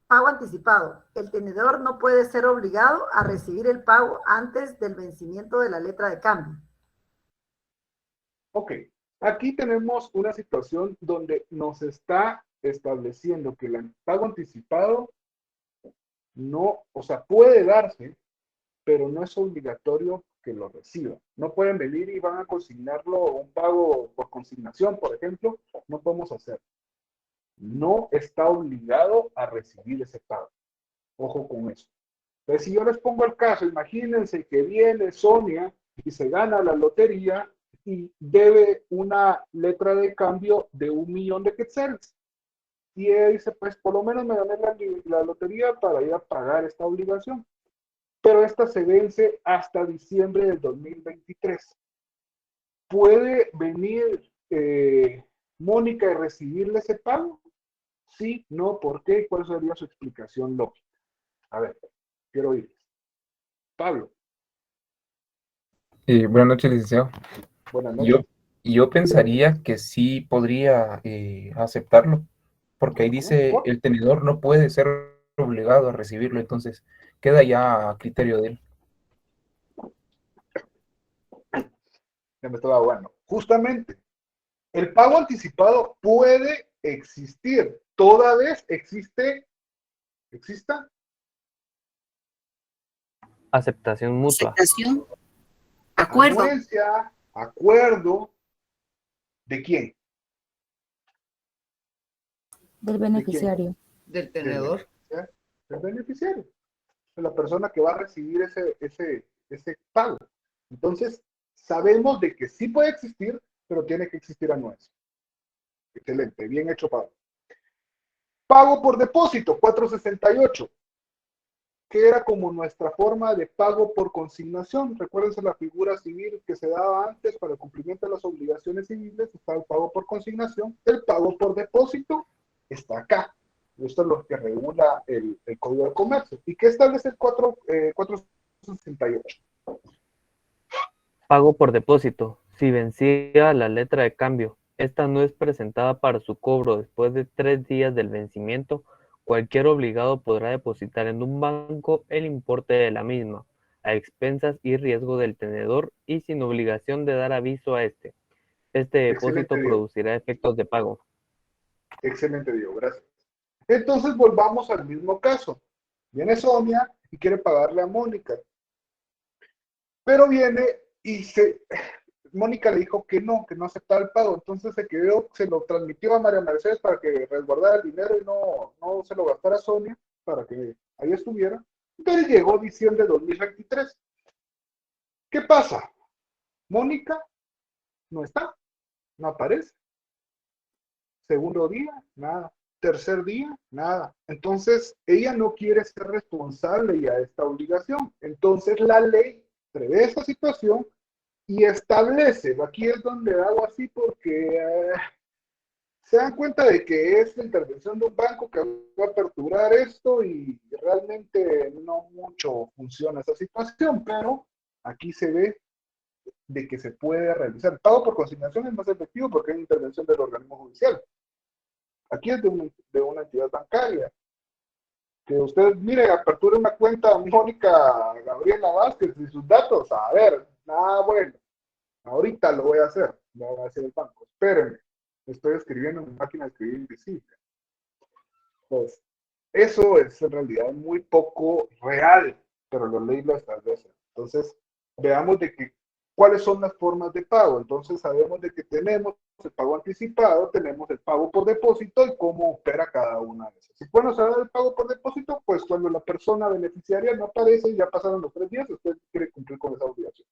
Pago anticipado. El tenedor no puede ser obligado a recibir el pago antes del vencimiento de la letra de cambio. Ok. Aquí tenemos una situación donde nos está estableciendo que el pago anticipado no, o sea, puede darse, pero no es obligatorio que lo reciban. No pueden venir y van a consignarlo, un pago por consignación, por ejemplo, no podemos hacer. No está obligado a recibir ese pago. Ojo con eso. Entonces, si yo les pongo el caso, imagínense que viene Sonia y se gana la lotería y debe una letra de cambio de 1,000,000 de quetzales. Y ella dice, pues por lo menos me gané la lotería para ir a pagar esta obligación. Pero esta se vence hasta diciembre del 2023. ¿Puede venir Mónica y recibirle ese pago? Sí, no, ¿por qué? ¿Cuál sería su explicación lógica? A ver, quiero oír. Pablo. Buenas noches, licenciado. Buenas noches. Yo pensaría que sí podría aceptarlo, porque ahí dice el tenedor no puede ser obligado a recibirlo, entonces queda ya a criterio de él. Ya me estaba bueno. Justamente, el pago anticipado puede existir. Toda vez ¿exista? Aceptación mutua. Aceptación. Acuerdo. Anuencia, acuerdo. ¿De quién? Del beneficiario. Del tenedor. Del beneficiario. De la persona que va a recibir ese pago. Entonces, sabemos de que sí puede existir, pero tiene que existir anuencia. Excelente, bien hecho, Pablo. Pago por depósito, 468, que era como nuestra forma de pago por consignación. Recuérdense la figura civil que se daba antes para el cumplimiento de las obligaciones civiles, está el pago por consignación. El pago por depósito está acá. Esto es lo que regula el Código de Comercio. ¿Y qué establece el 468? Pago por depósito. Si vencía la letra de cambio, esta no es presentada para su cobro después de 3 días del vencimiento, cualquier obligado podrá depositar en un banco el importe de la misma, a expensas y riesgo del tenedor y sin obligación de dar aviso a este. Este depósito Excelente, Diego. producirá efectos de pago. Excelente, Diego, gracias. Entonces volvamos al mismo caso. Viene Sonia y quiere pagarle a Mónica. Pero viene y Mónica le dijo que no aceptaba el pago. Entonces se lo transmitió a María Mercedes para que resguardara el dinero y no se lo gastara a Sonia para que ahí estuviera. Entonces llegó diciembre de 2023. ¿Qué pasa? Mónica no está, no aparece. Segundo día, nada. Tercer día, nada. Entonces, ella no quiere ser responsable ya de esta obligación. Entonces, la ley prevé esta situación y establece, aquí es donde hago así porque se dan cuenta de que es la intervención de un banco que va a aperturar esto y realmente no mucho funciona esa situación, pero aquí se ve de que se puede realizar. El pago por consignación es más efectivo porque hay intervención del organismo judicial. Aquí es de una entidad bancaria. Que usted, mire, aperture una cuenta Mónica Gabriela Vázquez y sus datos. A ver, nada bueno. Ahorita lo voy a hacer. Lo va a hacer el banco. Espérenme. Estoy escribiendo en mi máquina de escribir invisible. Pues, eso es en realidad muy poco real, pero la ley lo establece. Entonces, veamos de que cuáles son las formas de pago. Entonces, sabemos de que tenemos el pago anticipado, tenemos el pago por depósito y cómo opera cada una de esas. Si pueden saber el pago por depósito, pues cuando la persona beneficiaria no aparece, ya pasaron los 3 días, usted quiere cumplir con esa obligación.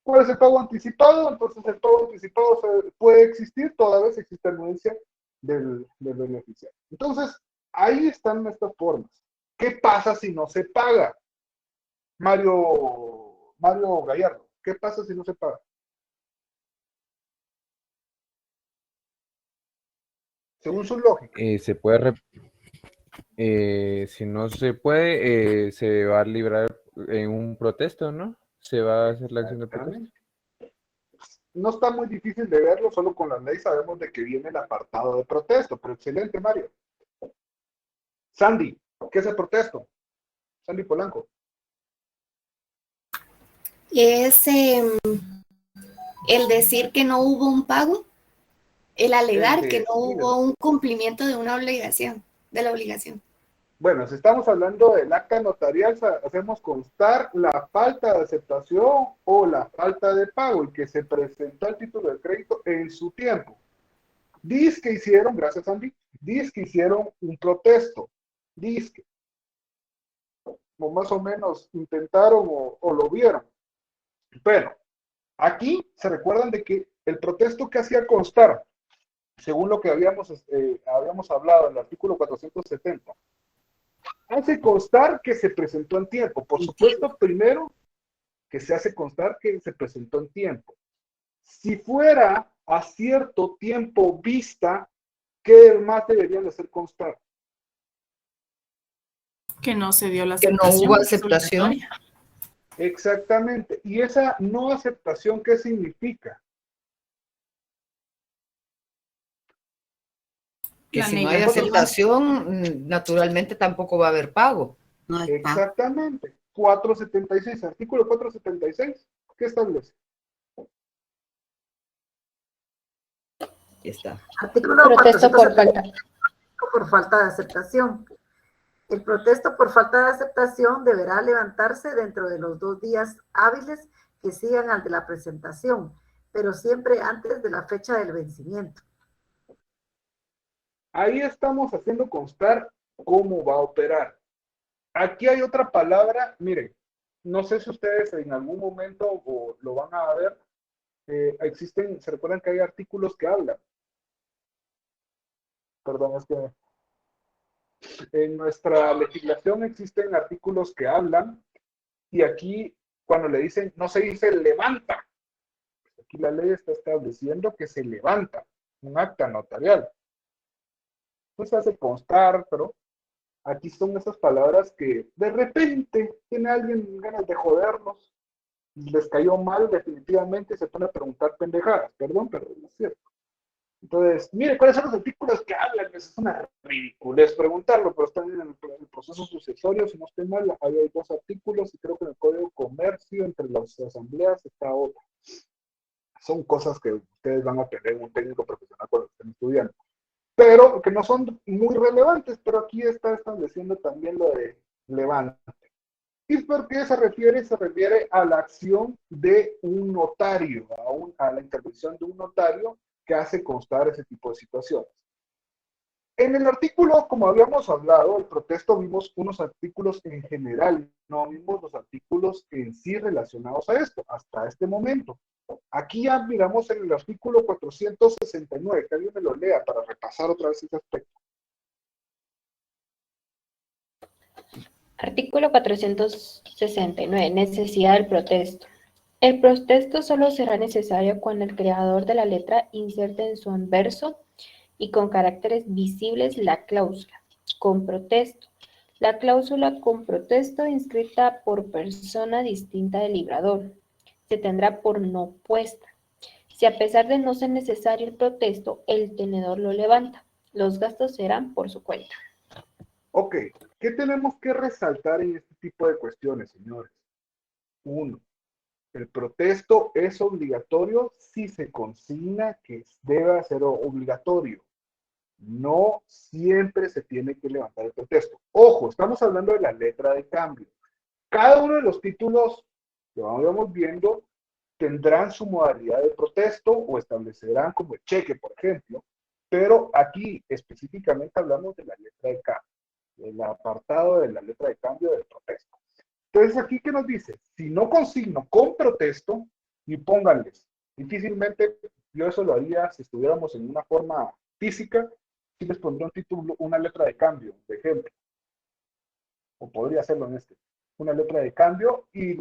¿Cuál es el pago anticipado? Entonces, el pago anticipado puede existir toda vez existe anuencia del beneficiario. Entonces, ahí están estas formas. ¿Qué pasa si no se paga? Mario Gallardo, ¿qué pasa si no se paga? Según su lógica. Si no se puede, se va a librar en un protesto, ¿no? Se va a hacer la acción de protesto. No está muy difícil de verlo, solo con la ley sabemos de que viene el apartado de protesto, pero excelente, Mario. Sandy, ¿qué es el protesto? Sandy Polanco. Es el decir que no hubo un pago. El alegar El que no decir. hubo un cumplimiento de una obligación, de la obligación. Bueno, si estamos hablando del acta notarial, hacemos constar la falta de aceptación o la falta de pago y que se presentó el título de crédito en su tiempo. Dice que hicieron, gracias Andy, dice que hicieron un protesto, dice que o más o menos intentaron o lo vieron. Pero aquí se recuerdan de que el protesto que hacía constar, según lo que habíamos hablado en el artículo 470, hace constar que se presentó en tiempo. Por supuesto, primero, que se hace constar que se presentó en tiempo. Si fuera a cierto tiempo vista, ¿qué más deberían de hacer constar? Que no se dio la Que no aceptación. hubo aceptación. Exactamente. ¿Y esa no aceptación qué significa? Que La si no hay negativa. aceptación, naturalmente tampoco va a haber pago. No hay pago. Exactamente. 476, artículo 476, ¿qué establece? Aquí está. Artículo Protesto por 475, por falta de aceptación. El protesto por falta de aceptación deberá levantarse dentro de los 2 días hábiles que sigan al de la presentación, pero siempre antes de la fecha del vencimiento. Ahí estamos haciendo constar cómo va a operar. Aquí hay otra palabra, miren, no sé si ustedes en algún momento o lo van a ver, se recuerdan que hay artículos que hablan. Perdón, es que en nuestra legislación existen artículos que hablan y aquí cuando le dicen, no se dice levanta. Aquí la ley está estableciendo que se levanta un acta notarial. No se hace constar, pero aquí son esas palabras que de repente tiene alguien ganas de jodernos, les cayó mal definitivamente y se pone a preguntar pendejadas. Perdón, pero no es cierto. Entonces, mire, ¿cuáles son los artículos que hablan? Es una ridiculez preguntarlo, pero están en el proceso sucesorio, si no estoy mal, hay 2 artículos y creo que en el Código de Comercio, entre las asambleas, está otra. Son cosas que ustedes van a tener un técnico profesional cuando estén estudiando, pero que no son muy relevantes, pero aquí está estableciendo también lo de levante. ¿Y por qué se refiere? Se refiere a la acción de un notario, a la intervención de un notario que hace constar ese tipo de situaciones. En el artículo, como habíamos hablado, el protesto, vimos unos artículos en general, no vimos los artículos en sí relacionados a esto, hasta este momento. Aquí ya miramos en el artículo 469, que alguien me lo lea para repasar otra vez ese aspecto. Artículo 469. Necesidad del protesto. El protesto solo será necesario cuando el creador de la letra inserte en su anverso y con caracteres visibles la cláusula con protesto. La cláusula con protesto inscrita por persona distinta del librador se tendrá por no puesta. Si a pesar de no ser necesario el protesto, el tenedor lo levanta, los gastos serán por su cuenta. Ok, ¿qué tenemos que resaltar en este tipo de cuestiones, señores? 1. El protesto es obligatorio si se consigna que debe ser obligatorio. No siempre se tiene que levantar el protesto. Ojo, estamos hablando de la letra de cambio. Cada uno de los títulos que vamos viendo tendrán su modalidad de protesto o establecerán como el cheque, por ejemplo, pero aquí específicamente hablamos de la letra de cambio, el apartado de la letra de cambio del protesto. Entonces, aquí, ¿qué nos dice? Si no consigno con protesto, y pónganles, difícilmente yo eso lo haría si estuviéramos en una forma física, si les pondría un título, una letra de cambio, de ejemplo. O podría hacerlo en este. Una letra de cambio y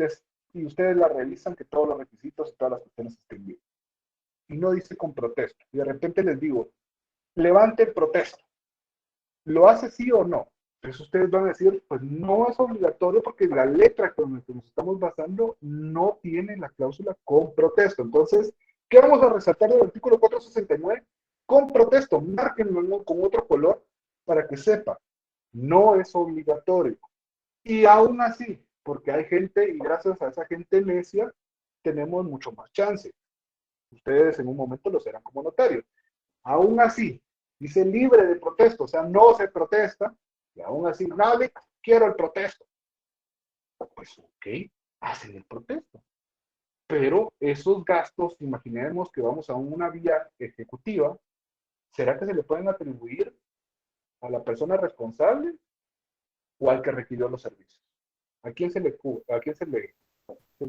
ustedes la revisan que todos los requisitos y todas las cuestiones estén bien. Y no dice con protesto. Y de repente les digo, levante el protesto. ¿Lo hace sí o no? Entonces ustedes van a decir, pues no es obligatorio porque la letra con la que nos estamos basando no tiene la cláusula con protesto. Entonces, ¿qué vamos a resaltar del artículo 469? Con protesto, márquenlo con otro color para que sepa, no es obligatorio. Y aún así, porque hay gente, y gracias a esa gente necia, tenemos mucho más chance. Ustedes en un momento lo serán como notarios. aún así, dice libre de protesto, o sea, no se protesta, y aún así, nadie quiero el protesto. Pues ok, hacen el protesto. Pero esos gastos, imaginemos que vamos a una vía ejecutiva, ¿será que se le pueden atribuir a la persona responsable o al que requirió los servicios? ¿A quién se le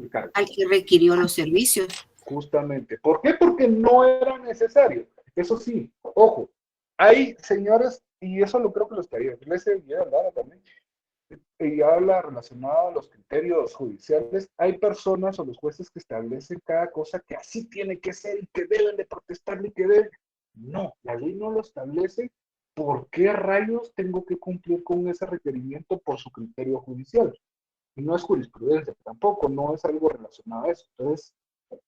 carga? Al que requirió los servicios. Justamente. ¿Por qué? Porque no era necesario. Eso sí, ojo, hay señores, y eso lo creo que lo estaría, también, y habla relacionado a los criterios judiciales, hay personas o los jueces que establecen cada cosa que así tiene que ser y que deben de protestarle y que deben. No, la ley no lo establece. ¿Por qué rayos tengo que cumplir con ese requerimiento por su criterio judicial? Y no es jurisprudencia, tampoco, no es algo relacionado a eso. Entonces,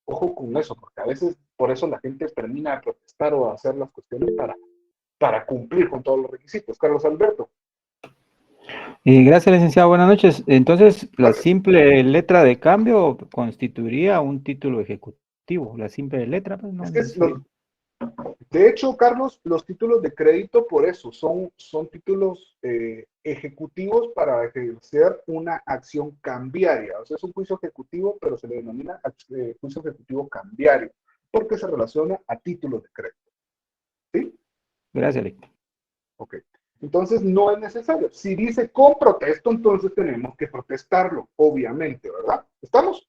ojo con eso, porque a veces por eso la gente termina de protestar o hacer las cuestiones para cumplir con todos los requisitos. Carlos Alberto. Gracias, licenciado. Buenas noches. Entonces, la simple letra de cambio constituiría un título ejecutivo. La simple letra, pues no. De hecho, Carlos, los títulos de crédito por eso son títulos ejecutivos para ejercer una acción cambiaria. O sea, es un juicio ejecutivo, pero se le denomina juicio ejecutivo cambiario, porque se relaciona a títulos de crédito. ¿Sí? Gracias, Lic. Ok. Entonces, no es necesario. Si dice con protesto, entonces tenemos que protestarlo, obviamente, ¿verdad? ¿Estamos?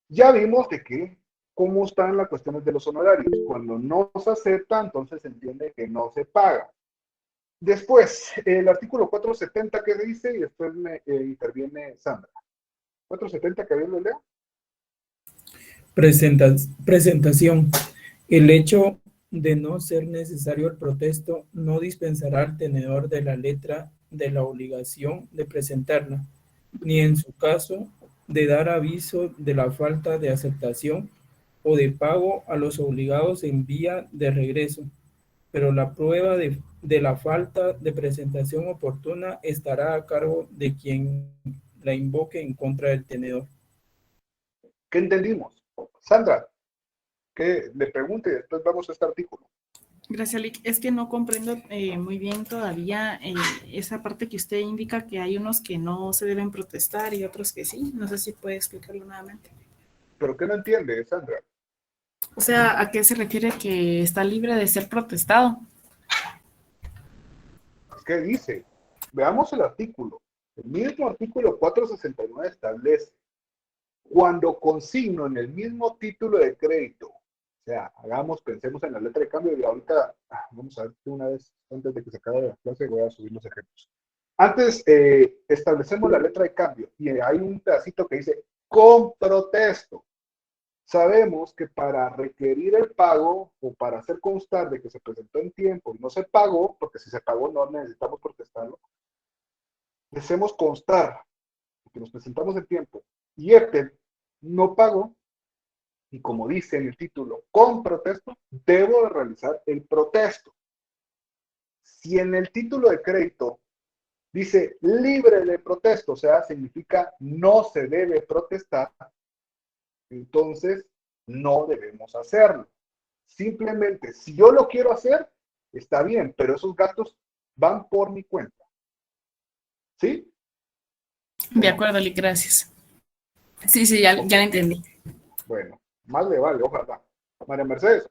Ya vimos de que cómo están las cuestiones de los honorarios. Cuando no se acepta, entonces se entiende que no se paga. Después, el artículo 470 que dice, y después interviene Sandra. 470, que bien lo leo. Presentación. El hecho de no ser necesario el protesto no dispensará al tenedor de la letra de la obligación de presentarla, ni en su caso de dar aviso de la falta de aceptación o de pago a los obligados en vía de regreso, pero la prueba de la falta de presentación oportuna estará a cargo de quien la invoque en contra del tenedor. ¿Qué entendimos? Sandra, que le pregunte y después vamos a este artículo. Gracias, Lic. Es que no comprendo muy bien todavía esa parte que usted indica que hay unos que no se deben protestar y otros que sí. No sé si puede explicarlo nuevamente. ¿Pero qué no entiende, Sandra? O sea, ¿a qué se refiere que está libre de ser protestado? ¿Qué dice? Veamos el artículo. El mismo artículo 469 establece: cuando consigno en el mismo título de crédito, o sea, pensemos en la letra de cambio, y ahorita vamos a ver una vez, antes de que se acabe la clase, voy a subir los ejemplos. Antes establecemos la letra de cambio y hay un pedacito que dice con protesto. Sabemos que para requerir el pago o para hacer constar de que se presentó en tiempo y no se pagó, porque si se pagó no necesitamos protestarlo, hacemos constar que nos presentamos en tiempo y no pagó, y como dice en el título, con protesto, debo de realizar el protesto. Si en el título de crédito dice libre de protesto, o sea, significa no se debe protestar, entonces no debemos hacerlo. Simplemente, si yo lo quiero hacer, está bien, pero esos gastos van por mi cuenta. ¿Sí? De acuerdo, Lic, gracias. Sí, ya lo entendí. Bueno, más le vale, ojalá. María Mercedes.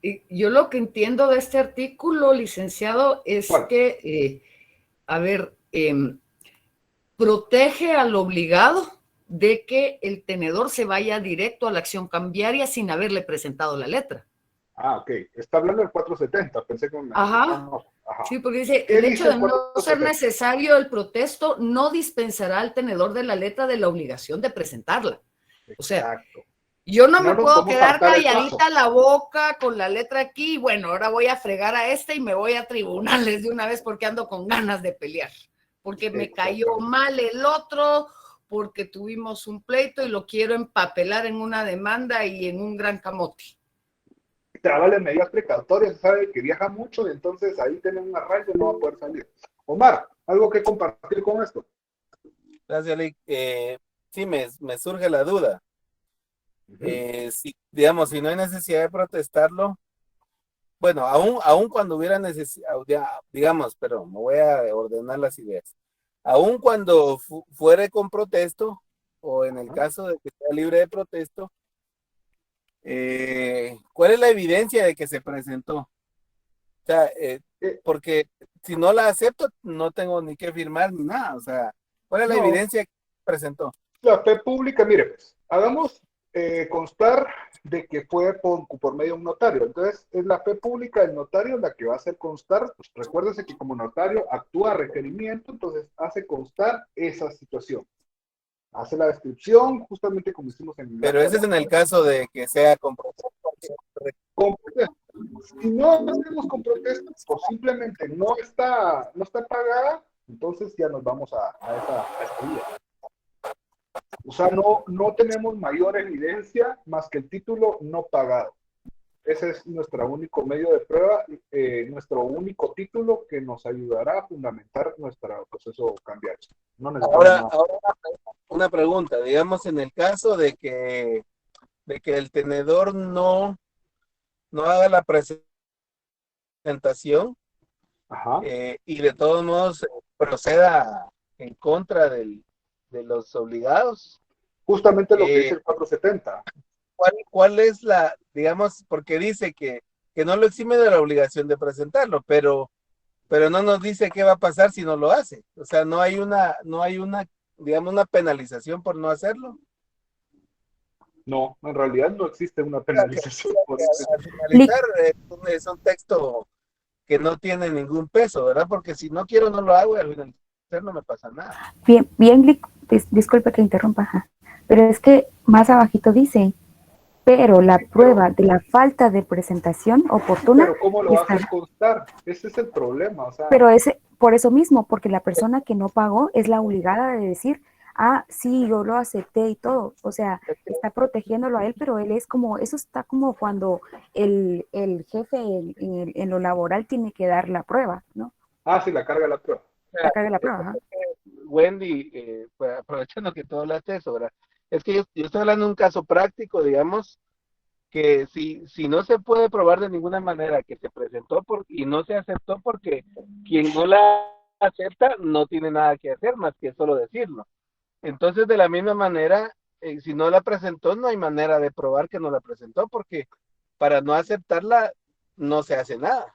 Y yo lo que entiendo de este artículo, licenciado, es que, protege al obligado de que el tenedor se vaya directo a la acción cambiaria sin haberle presentado la letra. Ah, ok. Está hablando del 470, pensé que... Ajá. Sí, porque dice, el hecho de no ser necesario el protesto no dispensará al tenedor de la letra de la obligación de presentarla. O sea, yo no me puedo quedar calladita la boca con la letra aquí, y bueno, ahora voy a fregar a y me voy a tribunales de una vez porque ando con ganas de pelear, porque me cayó mal el otro, porque tuvimos un pleito y lo quiero empapelar en una demanda y en un gran camote. Trabale medidas precautorias, sabe que viaja mucho y entonces ahí tiene un arraigo y no va a poder salir. Omar, ¿algo que compartir con esto? Gracias, Lic. Sí, me surge la duda. Si no hay necesidad de protestarlo, bueno, aún cuando hubiera necesidad, digamos, pero me voy a ordenar las ideas. Aún cuando fuere con protesto, o en el caso de que sea libre de protesto, ¿cuál es la evidencia de que se presentó? O sea, porque si no la acepto, no tengo ni que firmar ni nada. O sea, ¿cuál es la No. evidencia que se presentó? La fe pública, mire, pues, hagamos constar de que fue por medio de un notario. Entonces, es la fe pública del notario la que va a hacer constar. Pues, recuérdese que como notario actúa a requerimiento, entonces hace constar esa situación. Hace la descripción, justamente como hicimos en Pero ese es en el caso de que sea con protesto. con protesto. Si no hacemos con protesto, o simplemente no está pagada, entonces ya nos vamos a esa vía. O sea, no tenemos mayor evidencia más que el título no pagado. Ese es nuestro único medio de prueba, nuestro único título que nos ayudará a fundamentar nuestro proceso cambiario. No Ahora una pregunta, digamos en el caso de que el tenedor no haga la presentación y de todos modos proceda en contra de los obligados. Justamente lo que dice el 470. ¿Cuál es la, digamos, porque dice que no lo exime de la obligación de presentarlo, pero no nos dice qué va a pasar si no lo hace? O sea, no hay una, digamos, una penalización por no hacerlo. No, en realidad no existe una penalización por eso. Finalizar es un texto que no tiene ningún peso, ¿verdad? Porque si no quiero, no lo hago y al finalizar no me pasa nada. Bien, disculpe que interrumpa, ajá. Pero es que más abajito dice, pero la prueba de la falta de presentación oportuna. Pero ¿cómo lo haces constar? Ese es el problema, o sea. Pero por eso mismo, porque la persona que no pagó es la obligada de decir, sí, yo lo acepté y todo. O sea, está protegiéndolo a él, pero él es como, eso está como cuando el jefe en lo laboral tiene que dar la prueba, ¿no? Sí, la carga la prueba. La carga la prueba, ajá. Wendy, pues, aprovechando que tú hablaste de eso, ¿verdad? Es que yo estoy hablando de un caso práctico, digamos, que si no se puede probar de ninguna manera que se presentó y no se aceptó porque quien no la acepta no tiene nada que hacer más que solo decirlo. Entonces, de la misma manera, si no la presentó, no hay manera de probar que no la presentó porque para no aceptarla no se hace nada.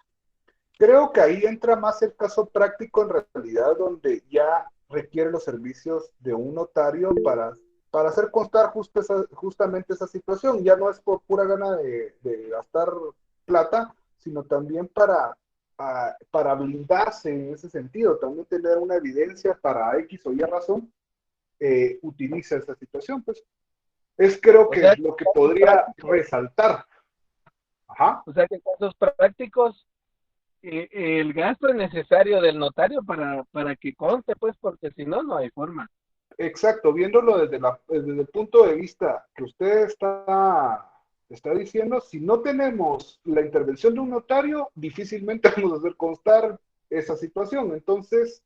Creo que ahí entra más el caso práctico en realidad donde ya requiere los servicios de un notario para hacer constar justamente esa situación. Ya no es por pura gana de gastar plata, sino también para blindarse en ese sentido, también tener una evidencia para X o Y razón, utiliza esa situación, pues. Es creo que lo que podría resaltar. Ajá. O sea que en casos prácticos, el gasto es necesario del notario para que conste, pues, porque si no, no hay forma. Exacto, viéndolo desde el punto de vista que usted está diciendo, si no tenemos la intervención de un notario, difícilmente vamos a hacer constar esa situación. Entonces,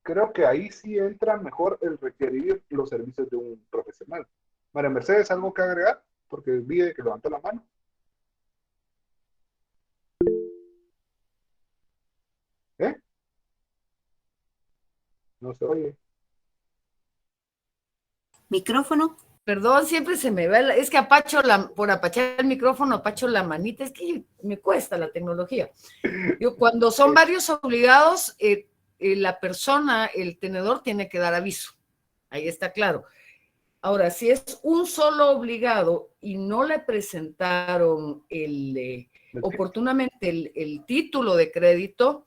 creo que ahí sí entra mejor el requerir los servicios de un profesional. María Mercedes, ¿algo que agregar? Porque vi que levantó la mano. No se oye. ¿Micrófono? Perdón, siempre se me ve, es que por apachar el micrófono, apacho la manita, es que me cuesta la tecnología. Cuando son varios obligados, la persona, el tenedor, tiene que dar aviso. Ahí está claro. Ahora, si es un solo obligado y no le presentaron oportunamente el título de crédito,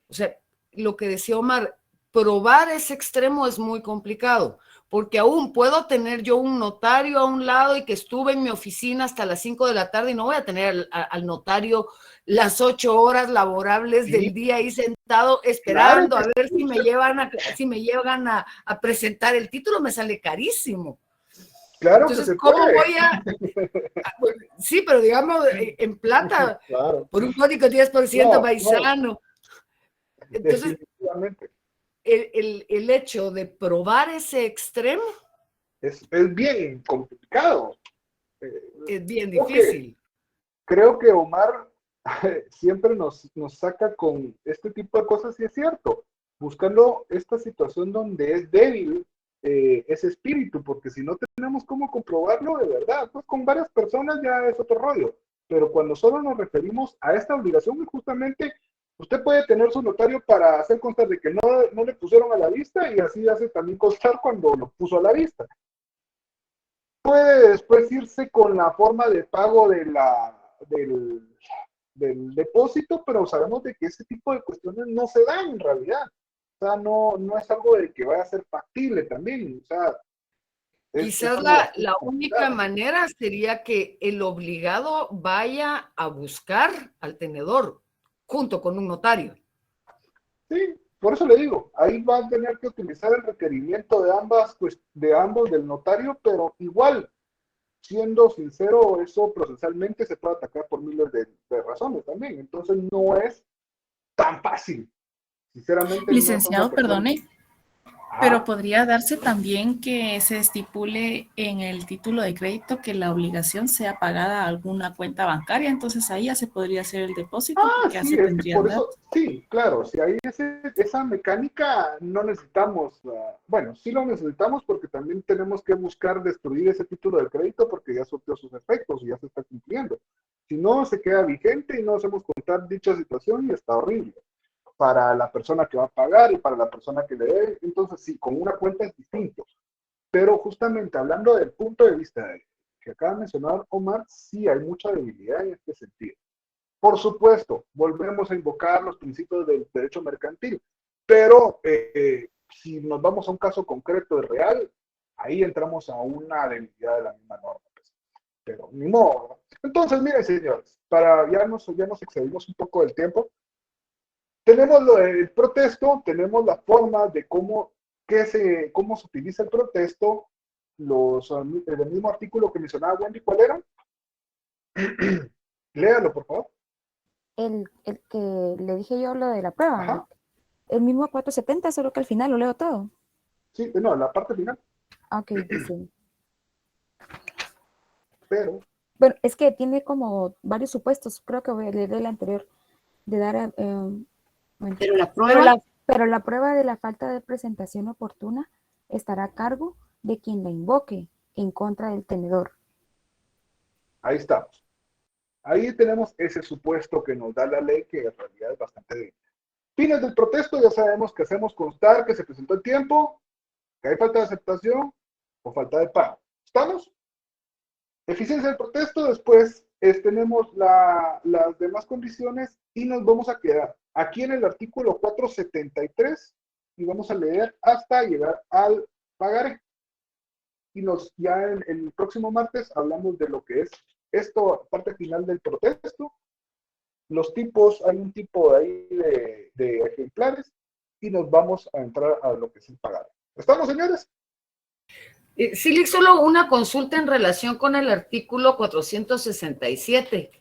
o sea, lo que decía Omar, probar ese extremo es muy complicado, porque aún puedo tener yo un notario a un lado y que estuve en mi oficina hasta las 5 de la tarde y no voy a tener al notario las 8 horas laborables del día ahí sentado esperando a ver si me llevan a presentar el título, me sale carísimo. Claro. Entonces, ¿cómo voy a...? Sí, pero digamos, en plata, por un código 10% paisano. Entonces, el hecho de probar ese extremo es bien complicado. Es bien difícil. Creo que Omar siempre nos saca con este tipo de cosas y es cierto, buscando esta situación donde es débil ese espíritu, porque si no tenemos cómo comprobarlo de verdad, pues con varias personas ya es otro rollo, pero cuando solo nos referimos a esta obligación, justamente usted puede tener su notario para hacer constar de que no le pusieron a la vista y así hace también constar cuando lo puso a la vista. Puede después irse con la forma de pago del depósito, pero sabemos de que ese tipo de cuestiones no se dan en realidad. O sea, no es algo de que vaya a ser factible también. O sea, Quizás la única manera sería que el obligado vaya a buscar al tenedor junto con un notario. Sí, por eso le digo, ahí va a tener que utilizar el requerimiento de ambos del notario, pero igual, siendo sincero, eso procesalmente se puede atacar por miles de razones también. Entonces no es tan fácil. Sinceramente, Licenciado, no perdone, pero podría darse también que se estipule en el título de crédito que la obligación sea pagada a alguna cuenta bancaria, entonces ahí ya se podría hacer el depósito porque ya Sí, se es que tendrían por eso, datos. sí, claro, si hay esa mecánica, no necesitamos, bueno, sí lo necesitamos porque también tenemos que buscar destruir ese título de crédito porque ya surtió sus efectos y ya se está cumpliendo. Si no, se queda vigente y no hacemos contar dicha situación y está horrible para la persona que va a pagar y para la persona que le debe. Entonces, sí, con una cuenta es distinto. Pero justamente hablando del punto de vista que acaba de mencionar Omar, sí hay mucha debilidad en este sentido. Por supuesto, volvemos a invocar los principios del derecho mercantil, pero si nos vamos a un caso concreto y real, ahí entramos a una debilidad de la misma norma. Pues. Pero ni modo. Entonces, miren, señores, ya nos excedimos un poco del tiempo. Tenemos el protesto, tenemos la forma de cómo se utiliza el protesto, el mismo artículo que mencionaba Wendy, ¿cuál era? Léalo, por favor. El que le dije yo, lo de la prueba. Ajá. El mismo 470, solo que al final lo leo todo. Sí, no, la parte final. Ok, dice. Pero. Bueno, es que tiene como varios supuestos. Creo que voy a leer el anterior. De dar. Bueno, pero la prueba. Pero la prueba de la falta de presentación oportuna estará a cargo de quien la invoque en contra del tenedor. Ahí estamos. Ahí tenemos ese supuesto que nos da la ley, que en realidad es bastante débil. Fines del protesto, ya sabemos que hacemos constar que se presentó el tiempo, que hay falta de aceptación o falta de pago. ¿Estamos? Eficiencia del protesto, después tenemos las demás condiciones y nos vamos a quedar aquí en el artículo 473 y vamos a leer hasta llegar al pagaré. Y ya en el próximo martes hablamos de lo que es esto, parte final del protesto, los tipos, hay un tipo ahí de ejemplares y nos vamos a entrar a lo que es el pagaré. ¿Estamos, señores? Sí, solo una consulta en relación con el artículo 467,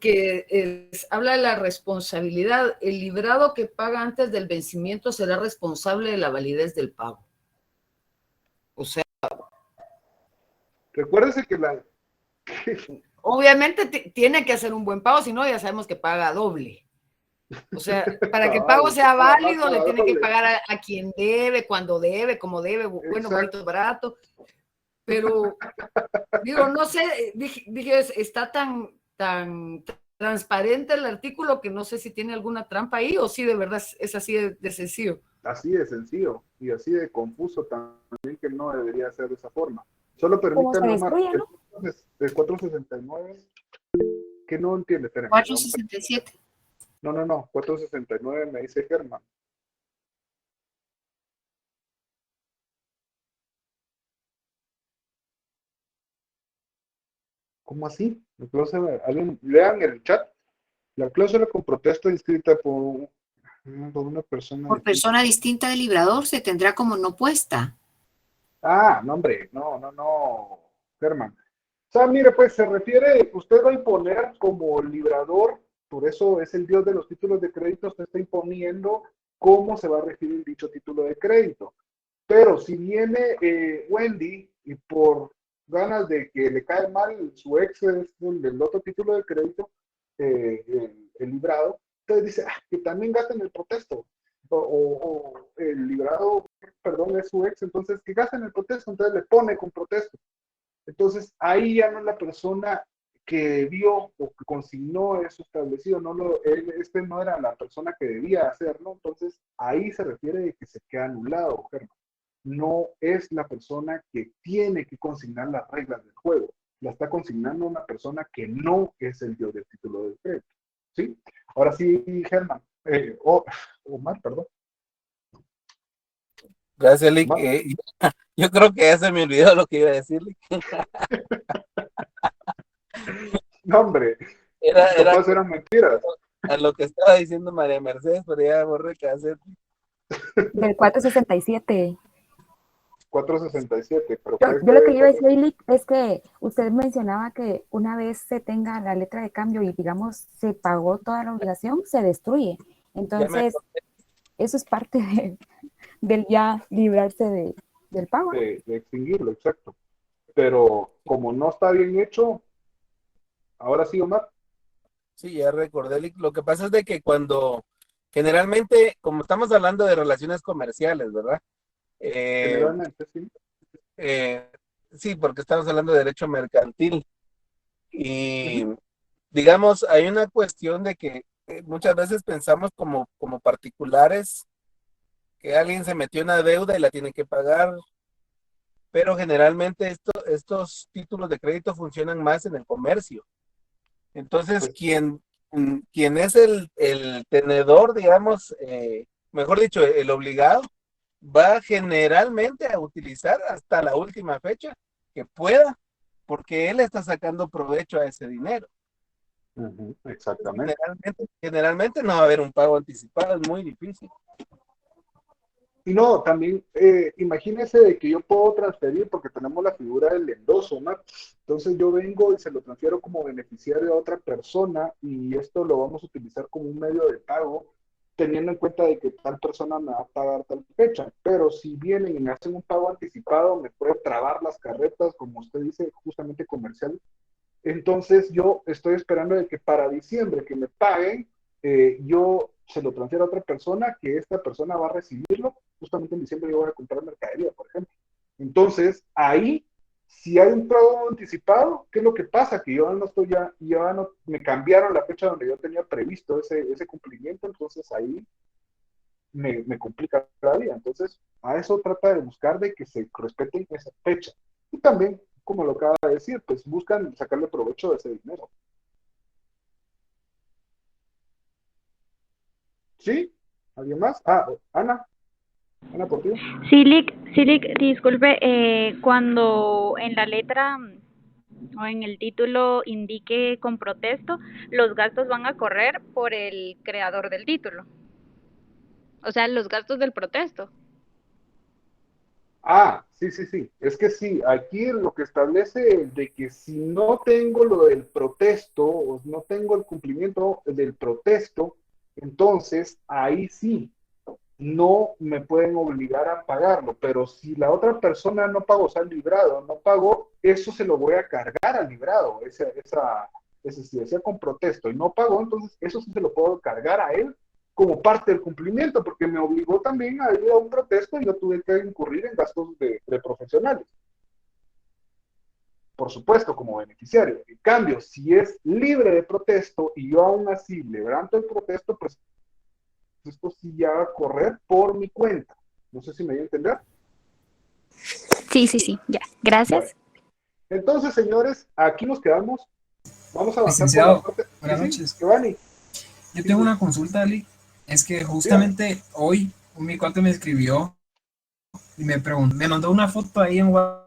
que habla de la responsabilidad. El librado que paga antes del vencimiento será responsable de la validez del pago. O sea... Recuérdese que obviamente tiene que hacer un buen pago, si no ya sabemos que paga doble. O sea, para que el pago sea válido, le tiene que pagar a quien debe, cuando debe, como debe, bueno, bonito, barato. Pero, digo, no sé, dije, está tan transparente el artículo que no sé si tiene alguna trampa ahí o si de verdad es así de sencillo. Así de sencillo y así de confuso también, que no debería ser de esa forma. Solo permítanme, el 469, que no entiende. 467. No, 469 me dice Germán. ¿Cómo así? ¿Alguien lean el chat? La cláusula con protesta inscrita por una persona. Por persona distinta del librador se tendrá como no puesta. Ah, no, hombre, no, Germán. O sea, mire, pues se refiere, usted va a imponer como librador, por eso es el dios de los títulos de crédito, usted está imponiendo cómo se va a regir dicho título de crédito. Pero si viene Wendy y por ganas de que le cae mal su ex del otro título de crédito, el librado, entonces dice, que también gasten el protesto. O el librado, perdón, es su ex, entonces que gasten el protesto, entonces le pone con protesto. Entonces ahí ya no es la persona que vio o que consignó eso establecido, este no era la persona que debía hacerlo, entonces ahí se refiere de que se queda anulado, Germán. No es la persona que tiene que consignar las reglas del juego, la está consignando una persona que no es el dios del título de crédito, ¿sí? Ahora sí, Germán, Omar, perdón. Gracias, Lick. Yo creo que ya se me olvidó lo que iba a decir, Lick. No, hombre, eran mentiras. A lo que estaba diciendo María Mercedes, pero ya borré que hacer. Del 467. 467, pero yo lo que iba a decir, Lick, es que usted mencionaba que una vez se tenga la letra de cambio y digamos se pagó toda la obligación, se destruye. Entonces, eso es parte del ya librarse del pago. De extinguirlo, exacto. Pero como no está bien hecho, ahora sí, Omar. Sí, ya recordé, Lick. Lo que pasa es de que cuando, generalmente, como estamos hablando de relaciones comerciales, ¿verdad? Generalmente, sí. Sí, porque estamos hablando de derecho mercantil. Y, digamos, hay una cuestión de que muchas veces pensamos como particulares que alguien se metió en una deuda y la tiene que pagar, pero generalmente estos títulos de crédito funcionan más en el comercio. Entonces, quien es el tenedor, digamos, mejor dicho, el obligado, va generalmente a utilizar hasta la última fecha que pueda, porque él está sacando provecho a ese dinero. Exactamente. Generalmente no va a haber un pago anticipado, es muy difícil. Y no, también imagínese de que yo puedo transferir, porque tenemos la figura del endoso, ¿no? Entonces yo vengo y se lo transfiero como beneficiario a otra persona y esto lo vamos a utilizar como un medio de pago, teniendo en cuenta de que tal persona me va a pagar tal fecha. Pero si vienen y me hacen un pago anticipado, me puede trabar las carretas, como usted dice, justamente comercial. Entonces yo estoy esperando de que para diciembre que me paguen, yo se lo transfiero a otra persona, que esta persona va a recibirlo. Justamente en diciembre yo voy a comprar mercadería, por ejemplo. Entonces, ahí, si hay un pago anticipado, ¿qué es lo que pasa? Que yo no estoy ya no, me cambiaron la fecha donde yo tenía previsto ese cumplimiento, entonces ahí me complica cada día. Entonces, a eso trata de buscar de que se respeten esa fecha. Y también, como lo acaba de decir, pues buscan sacarle provecho de ese dinero. ¿Sí? ¿Alguien más? Ana. Ana, ¿por ti? Sí, Lick, disculpe, cuando en la letra o en el título indique con protesto, los gastos van a correr por el creador del título. O sea, los gastos del protesto. Sí. Es que sí, aquí lo que establece es de que si no tengo lo del protesto, o no tengo el cumplimiento del protesto, entonces ahí sí, no me pueden obligar a pagarlo, pero si la otra persona no pagó, o sea, el librado no pagó, eso se lo voy a cargar al librado, si decía con protesto y no pagó, entonces eso sí se lo puedo cargar a él como parte del cumplimiento, porque me obligó también a ir a un protesto y yo tuve que incurrir en gastos de profesionales. Por supuesto, como beneficiario. En cambio, si es libre de protesto y yo aún así levanto el protesto, pues esto sí ya va a correr por mi cuenta. No sé si me dio a entender. Sí, ya. Gracias. Bueno. Entonces, señores, aquí nos quedamos. Vamos a avanzar. Licenciado, buenas noches. Giovanni. Yo tengo una consulta, Ali. Es que justamente hoy mi cuate me escribió y me mandó una foto ahí en WhatsApp,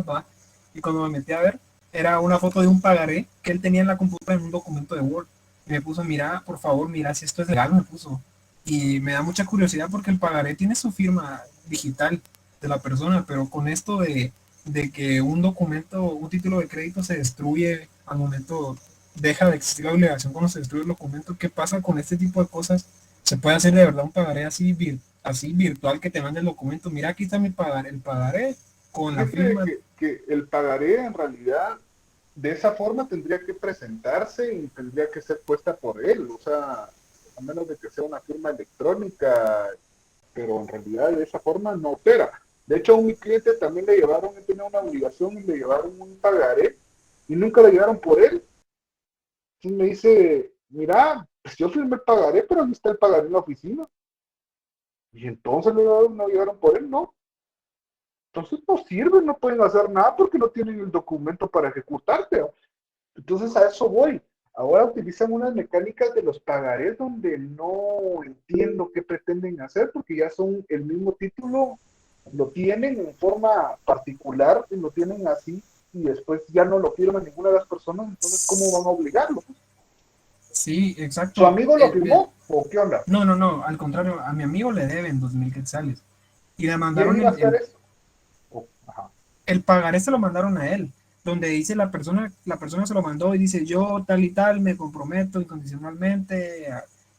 ¿va? Y cuando me metí a ver, era una foto de un pagaré que él tenía en la computadora en un documento de Word. Y me puso, mira, por favor, mira si esto es legal, me puso. Y me da mucha curiosidad porque el pagaré tiene su firma digital de la persona, pero con esto de que un documento, un título de crédito se destruye al momento, deja de existir la obligación cuando se destruye el documento. ¿Qué pasa con este tipo de cosas? ¿Se puede hacer de verdad un pagaré así virtual que te mande el documento? Mira, aquí está mi pagaré, el pagaré con la firma. Que el pagaré en realidad de esa forma tendría que presentarse y tendría que ser puesta por él, o sea, a menos de que sea una firma electrónica, pero en realidad de esa forma no opera. De hecho, a un cliente también le llevaron, él tenía una obligación y le llevaron un pagaré y nunca le llevaron por él. Entonces me dice, mira, pues yo firmé el pagaré, pero aquí está el pagaré en la oficina. Y entonces no llevaron por él, ¿no? Entonces no sirve, no pueden hacer nada porque no tienen el documento para ejecutarte. Entonces a eso voy. Ahora utilizan unas mecánicas de los pagarés donde no entiendo qué pretenden hacer porque ya son el mismo título, lo tienen en forma particular y lo tienen así y después ya no lo firma ninguna de las personas, entonces ¿cómo van a obligarlo? Sí, exacto. ¿Su amigo lo firmó o qué onda? No, al contrario, a mi amigo le deben 2,000 quetzales y le mandaron ¿Quién iba a hacer eso? el pagaré, se lo mandaron a él, donde dice la persona se lo mandó y dice yo tal y tal me comprometo incondicionalmente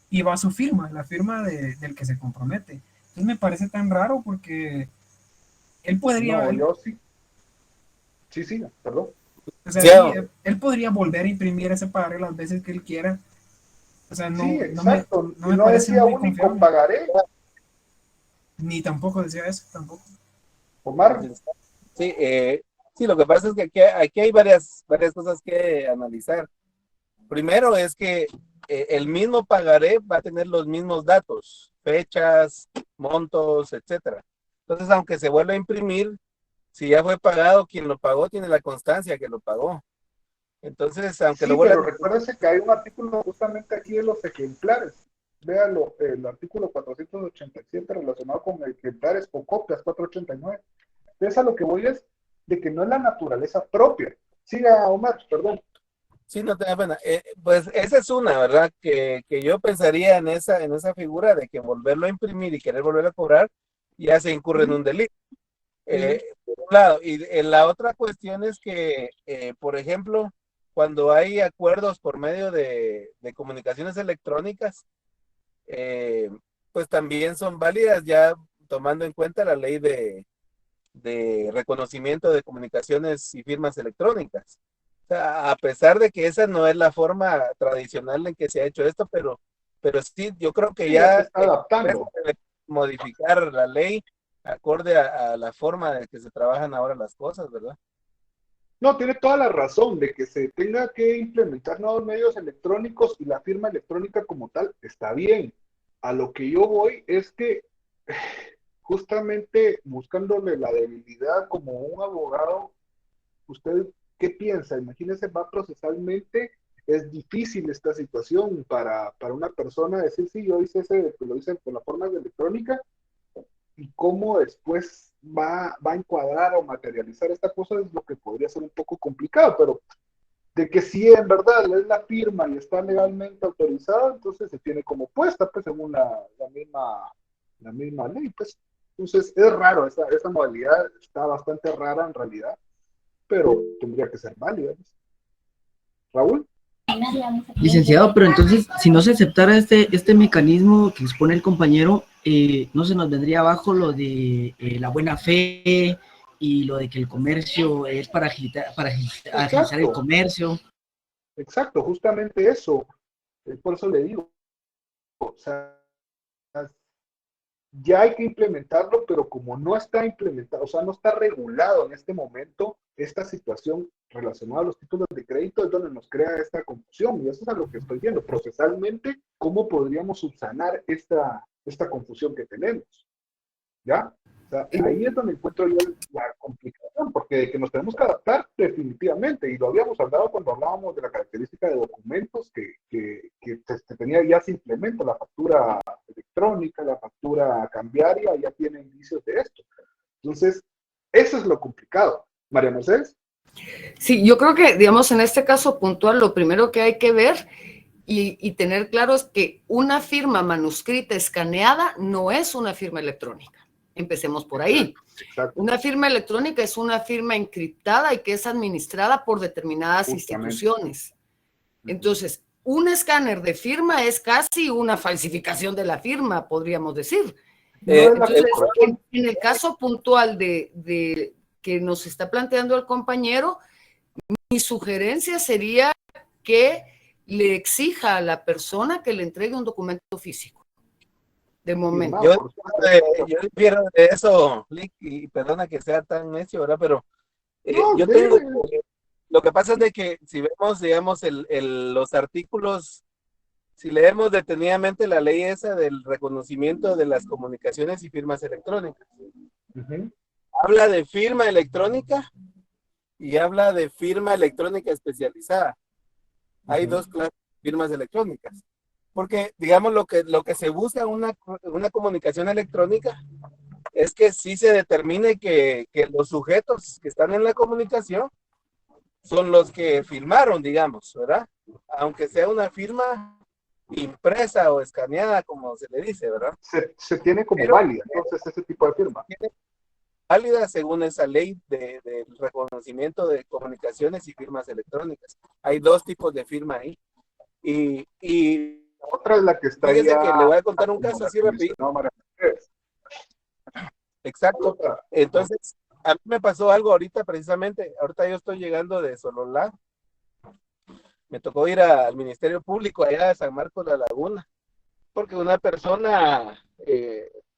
y va su firma, la firma del que se compromete. Entonces me parece tan raro porque él podría... No, yo sí. Sí, perdón. O sea, él podría volver a imprimir ese pagaré las veces que él quiera. O sea, no, sí, exacto. no me no parece decía muy único confiable. pagaré. Ni tampoco decía eso, tampoco. Omar. Sí, sí, lo que pasa es que aquí hay varias cosas que analizar. Primero es que el mismo pagaré va a tener los mismos datos, fechas, montos, etcétera. Entonces, aunque se vuelva a imprimir, si ya fue pagado, quien lo pagó tiene la constancia que lo pagó. Entonces, aunque Sí, lo vuelva... pero recuérdense que hay un artículo justamente aquí de los ejemplares. Véalo, el artículo 487 relacionado con ejemplares o copias 489. Entonces, a lo que voy es de que no es la naturaleza propia. Siga, Omar, perdón. Sí, no te da pena. Pues esa es una, ¿verdad? Que yo pensaría en esa figura de que volverlo a imprimir y querer volver a cobrar, ya se incurre en un delito. Por un lado. Y la otra cuestión es que, por ejemplo, cuando hay acuerdos por medio de comunicaciones electrónicas, pues también son válidas ya tomando en cuenta la ley de reconocimiento de comunicaciones y firmas electrónicas. O sea, a pesar de que esa no es la forma tradicional en que se ha hecho esto, pero sí, yo creo que Sí, ya se está adaptando. modificar la ley acorde a la forma de que se trabajan ahora las cosas, ¿verdad? No, tiene toda la razón de que se tenga que implementar nuevos medios electrónicos y la firma electrónica como tal está bien. A lo que yo voy es que justamente buscándole la debilidad como un abogado, ¿usted qué piensa? Imagínese, va procesalmente, es difícil esta situación para una persona decir, sí, yo hice lo hice por la forma electrónica, y cómo después va a encuadrar o materializar esta cosa es lo que podría ser un poco complicado, pero de que si en verdad es la firma y está legalmente autorizada, entonces se tiene como puesta, pues según la misma ley, pues. Entonces es raro, esa modalidad está bastante rara en realidad, pero tendría que ser válida. Raúl. Licenciado, pero entonces, si no se aceptara este mecanismo que expone el compañero, ¿no se nos vendría abajo lo de la buena fe y lo de que el comercio es para agilizar el comercio? Exacto, justamente eso. Por eso le digo, o sea, ya hay que implementarlo, pero como no está implementado, o sea, no está regulado en este momento, esta situación relacionada a los títulos de crédito es donde nos crea esta confusión, y eso es a lo que estoy viendo, procesalmente, cómo podríamos subsanar esta confusión que tenemos, ¿ya? O sea, ahí es donde encuentro yo la complicación, porque de que nos tenemos que adaptar definitivamente, y lo habíamos hablado cuando hablábamos de la característica de documentos que tenía ya simplemente la factura electrónica, la factura cambiaria, ya tiene indicios de esto. Entonces, eso es lo complicado. María Mercedes. Sí, yo creo que, digamos, en este caso puntual, lo primero que hay que ver y tener claro es que una firma manuscrita escaneada no es una firma electrónica. Empecemos por ahí. Exacto. Una firma electrónica es una firma encriptada y que es administrada por determinadas instituciones. Entonces, un escáner de firma es casi una falsificación de la firma, podríamos decir. Entonces, en el caso puntual de que nos está planteando el compañero, sugerencia sería que le exija a la persona que le entregue un documento físico. De momento. Yo difiero de eso, Lick, y perdona que sea tan necio, ¿verdad? Pero yo tengo, lo que pasa es de que si vemos, digamos, los artículos, si leemos detenidamente la ley esa del reconocimiento de las comunicaciones y firmas electrónicas, habla de firma electrónica y habla de firma electrónica especializada. Hay dos clases de firmas electrónicas. Porque, digamos, lo que se busca en una comunicación electrónica es que sí se determine que los sujetos que están en la comunicación son los que firmaron, digamos, ¿verdad? Aunque sea una firma impresa o escaneada, como se le dice, ¿verdad? Se tiene como válida, entonces, ese tipo de firma. Válida según esa ley del reconocimiento de comunicaciones y firmas electrónicas. Hay dos tipos de firma ahí. Y otra es la que está fíjese ya, que le voy a contar un caso así rapidito. Exacto. Entonces, a mí me pasó algo ahorita precisamente. Ahorita yo estoy llegando de Sololá. Me tocó ir al Ministerio Público allá de San Marcos de la Laguna, porque una persona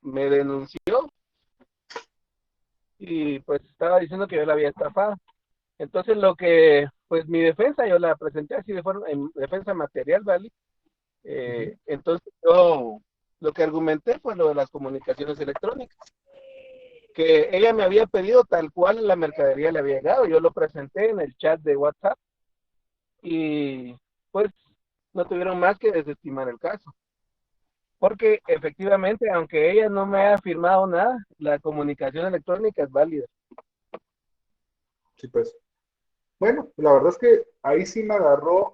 me denunció y pues estaba diciendo que yo la había estafado. Entonces pues mi defensa, yo la presenté así de forma, en defensa material, ¿vale? Entonces yo lo que argumenté fue lo de las comunicaciones electrónicas, que ella me había pedido tal cual la mercadería le había llegado, yo lo presenté en el chat de WhatsApp y pues no tuvieron más que desestimar el caso, porque efectivamente, aunque ella no me haya firmado nada, la comunicación electrónica es válida. Sí, pues. Bueno, la verdad es que ahí sí me agarró,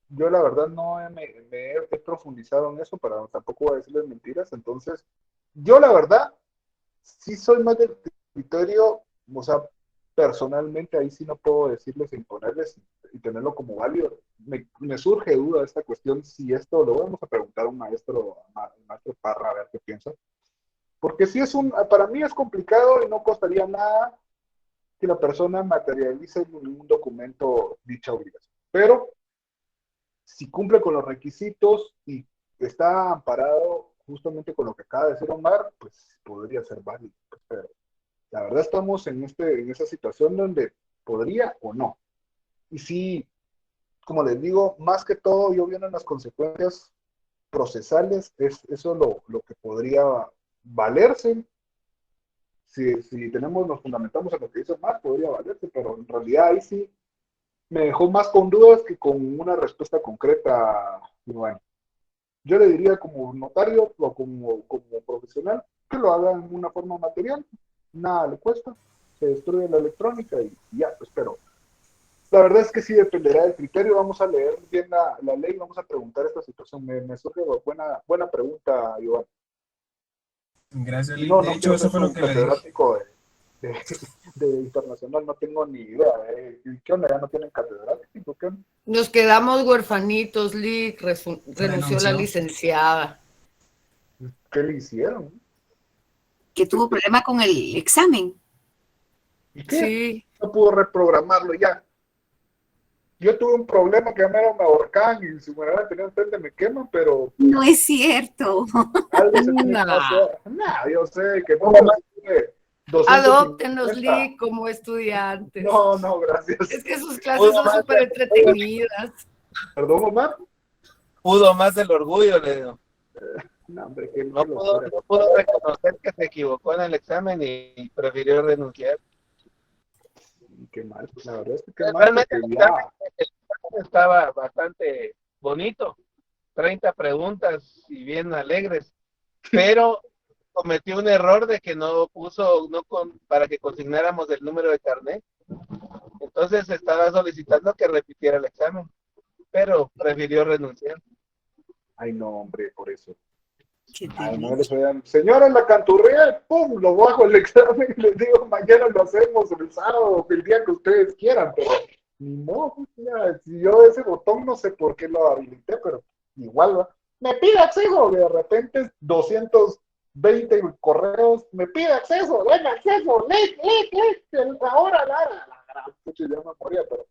yo la verdad no me he profundizado en eso, pero tampoco voy a decirles mentiras, entonces, yo la verdad, sí soy más del criterio, o sea, personalmente ahí sí no puedo decirles, imponerles y tenerlo como válido. Me surge duda esta cuestión, si esto lo vamos a preguntar a un maestro Parra, a ver qué piensa, porque sí para mí es complicado y no costaría nada que la persona materialice en un documento dicha obligación. Pero si cumple con los requisitos y está amparado justamente con lo que acaba de decir Omar, pues podría ser válido. Pero la verdad estamos en esa situación donde podría o no. Y sí, como les digo, más que todo, yo viendo las consecuencias procesales, es eso lo que podría valerse. Si nos fundamentamos en lo que dice Omar, podría valerse, pero en realidad ahí sí me dejó más con dudas que con una respuesta concreta. Y bueno, yo le diría como notario o como profesional que lo haga en una forma material, nada le cuesta, se destruye la electrónica y ya, pues, pero la verdad es que sí dependerá del criterio. Vamos a leer bien la ley, vamos a preguntar esta situación. Me surge buena pregunta, Iván. Gracias, Lick. No De hecho, eso fue lo que le dije. catedrático de internacional, no tengo ni idea. ¿Qué onda? ¿Ya no tienen catedrático? ¿Qué onda? Nos quedamos huerfanitos, Lick, renunció la licenciada. ¿Qué le hicieron? Que tuvo problema con el examen. ¿Y qué? Sí. No pudo reprogramarlo ya. Yo tuve un problema que me ahorcaban y si me tenía enfrente me queman, pero... No es cierto. Algo se tiene que hacer. Nah, yo sé que no. Adóptenos, Lick, como estudiantes. No, gracias. Es que sus clases son súper entretenidas. ¿Perdón, Omar? Pudo más el orgullo, le digo. No, hombre, que no pudo reconocer que se equivocó en el examen y prefirió renunciar. Qué mal, la verdad es que qué mal. Realmente el examen estaba bastante bonito, 30 preguntas y bien alegres, pero cometió un error de que no puso para que consignáramos el número de carnet. Entonces estaba solicitando que repitiera el examen, pero prefirió renunciar. Ay, no, hombre, por eso. Ay, no les vean. Señora, la canturrea, pum, lo bajo el examen y les digo, mañana lo hacemos, el sábado, el día que ustedes quieran, pero ni modo, si yo ese botón no sé por qué lo habilité, pero igual, ¿va? Me pide acceso, de repente 220 correos, me pide acceso, ven acceso, ahora, ya me moría, pero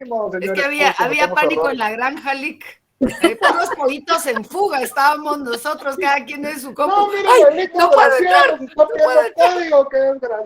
No, Es señores, que había todos cometemos pánico errores. en la granja, Lick. Unos pollitos en fuga, estábamos nosotros, cada quien en su compu. No, mira, ¡Ay, el Lick, no puedo desgraciado, entrar! se está pidiendo código, qué desgraciado.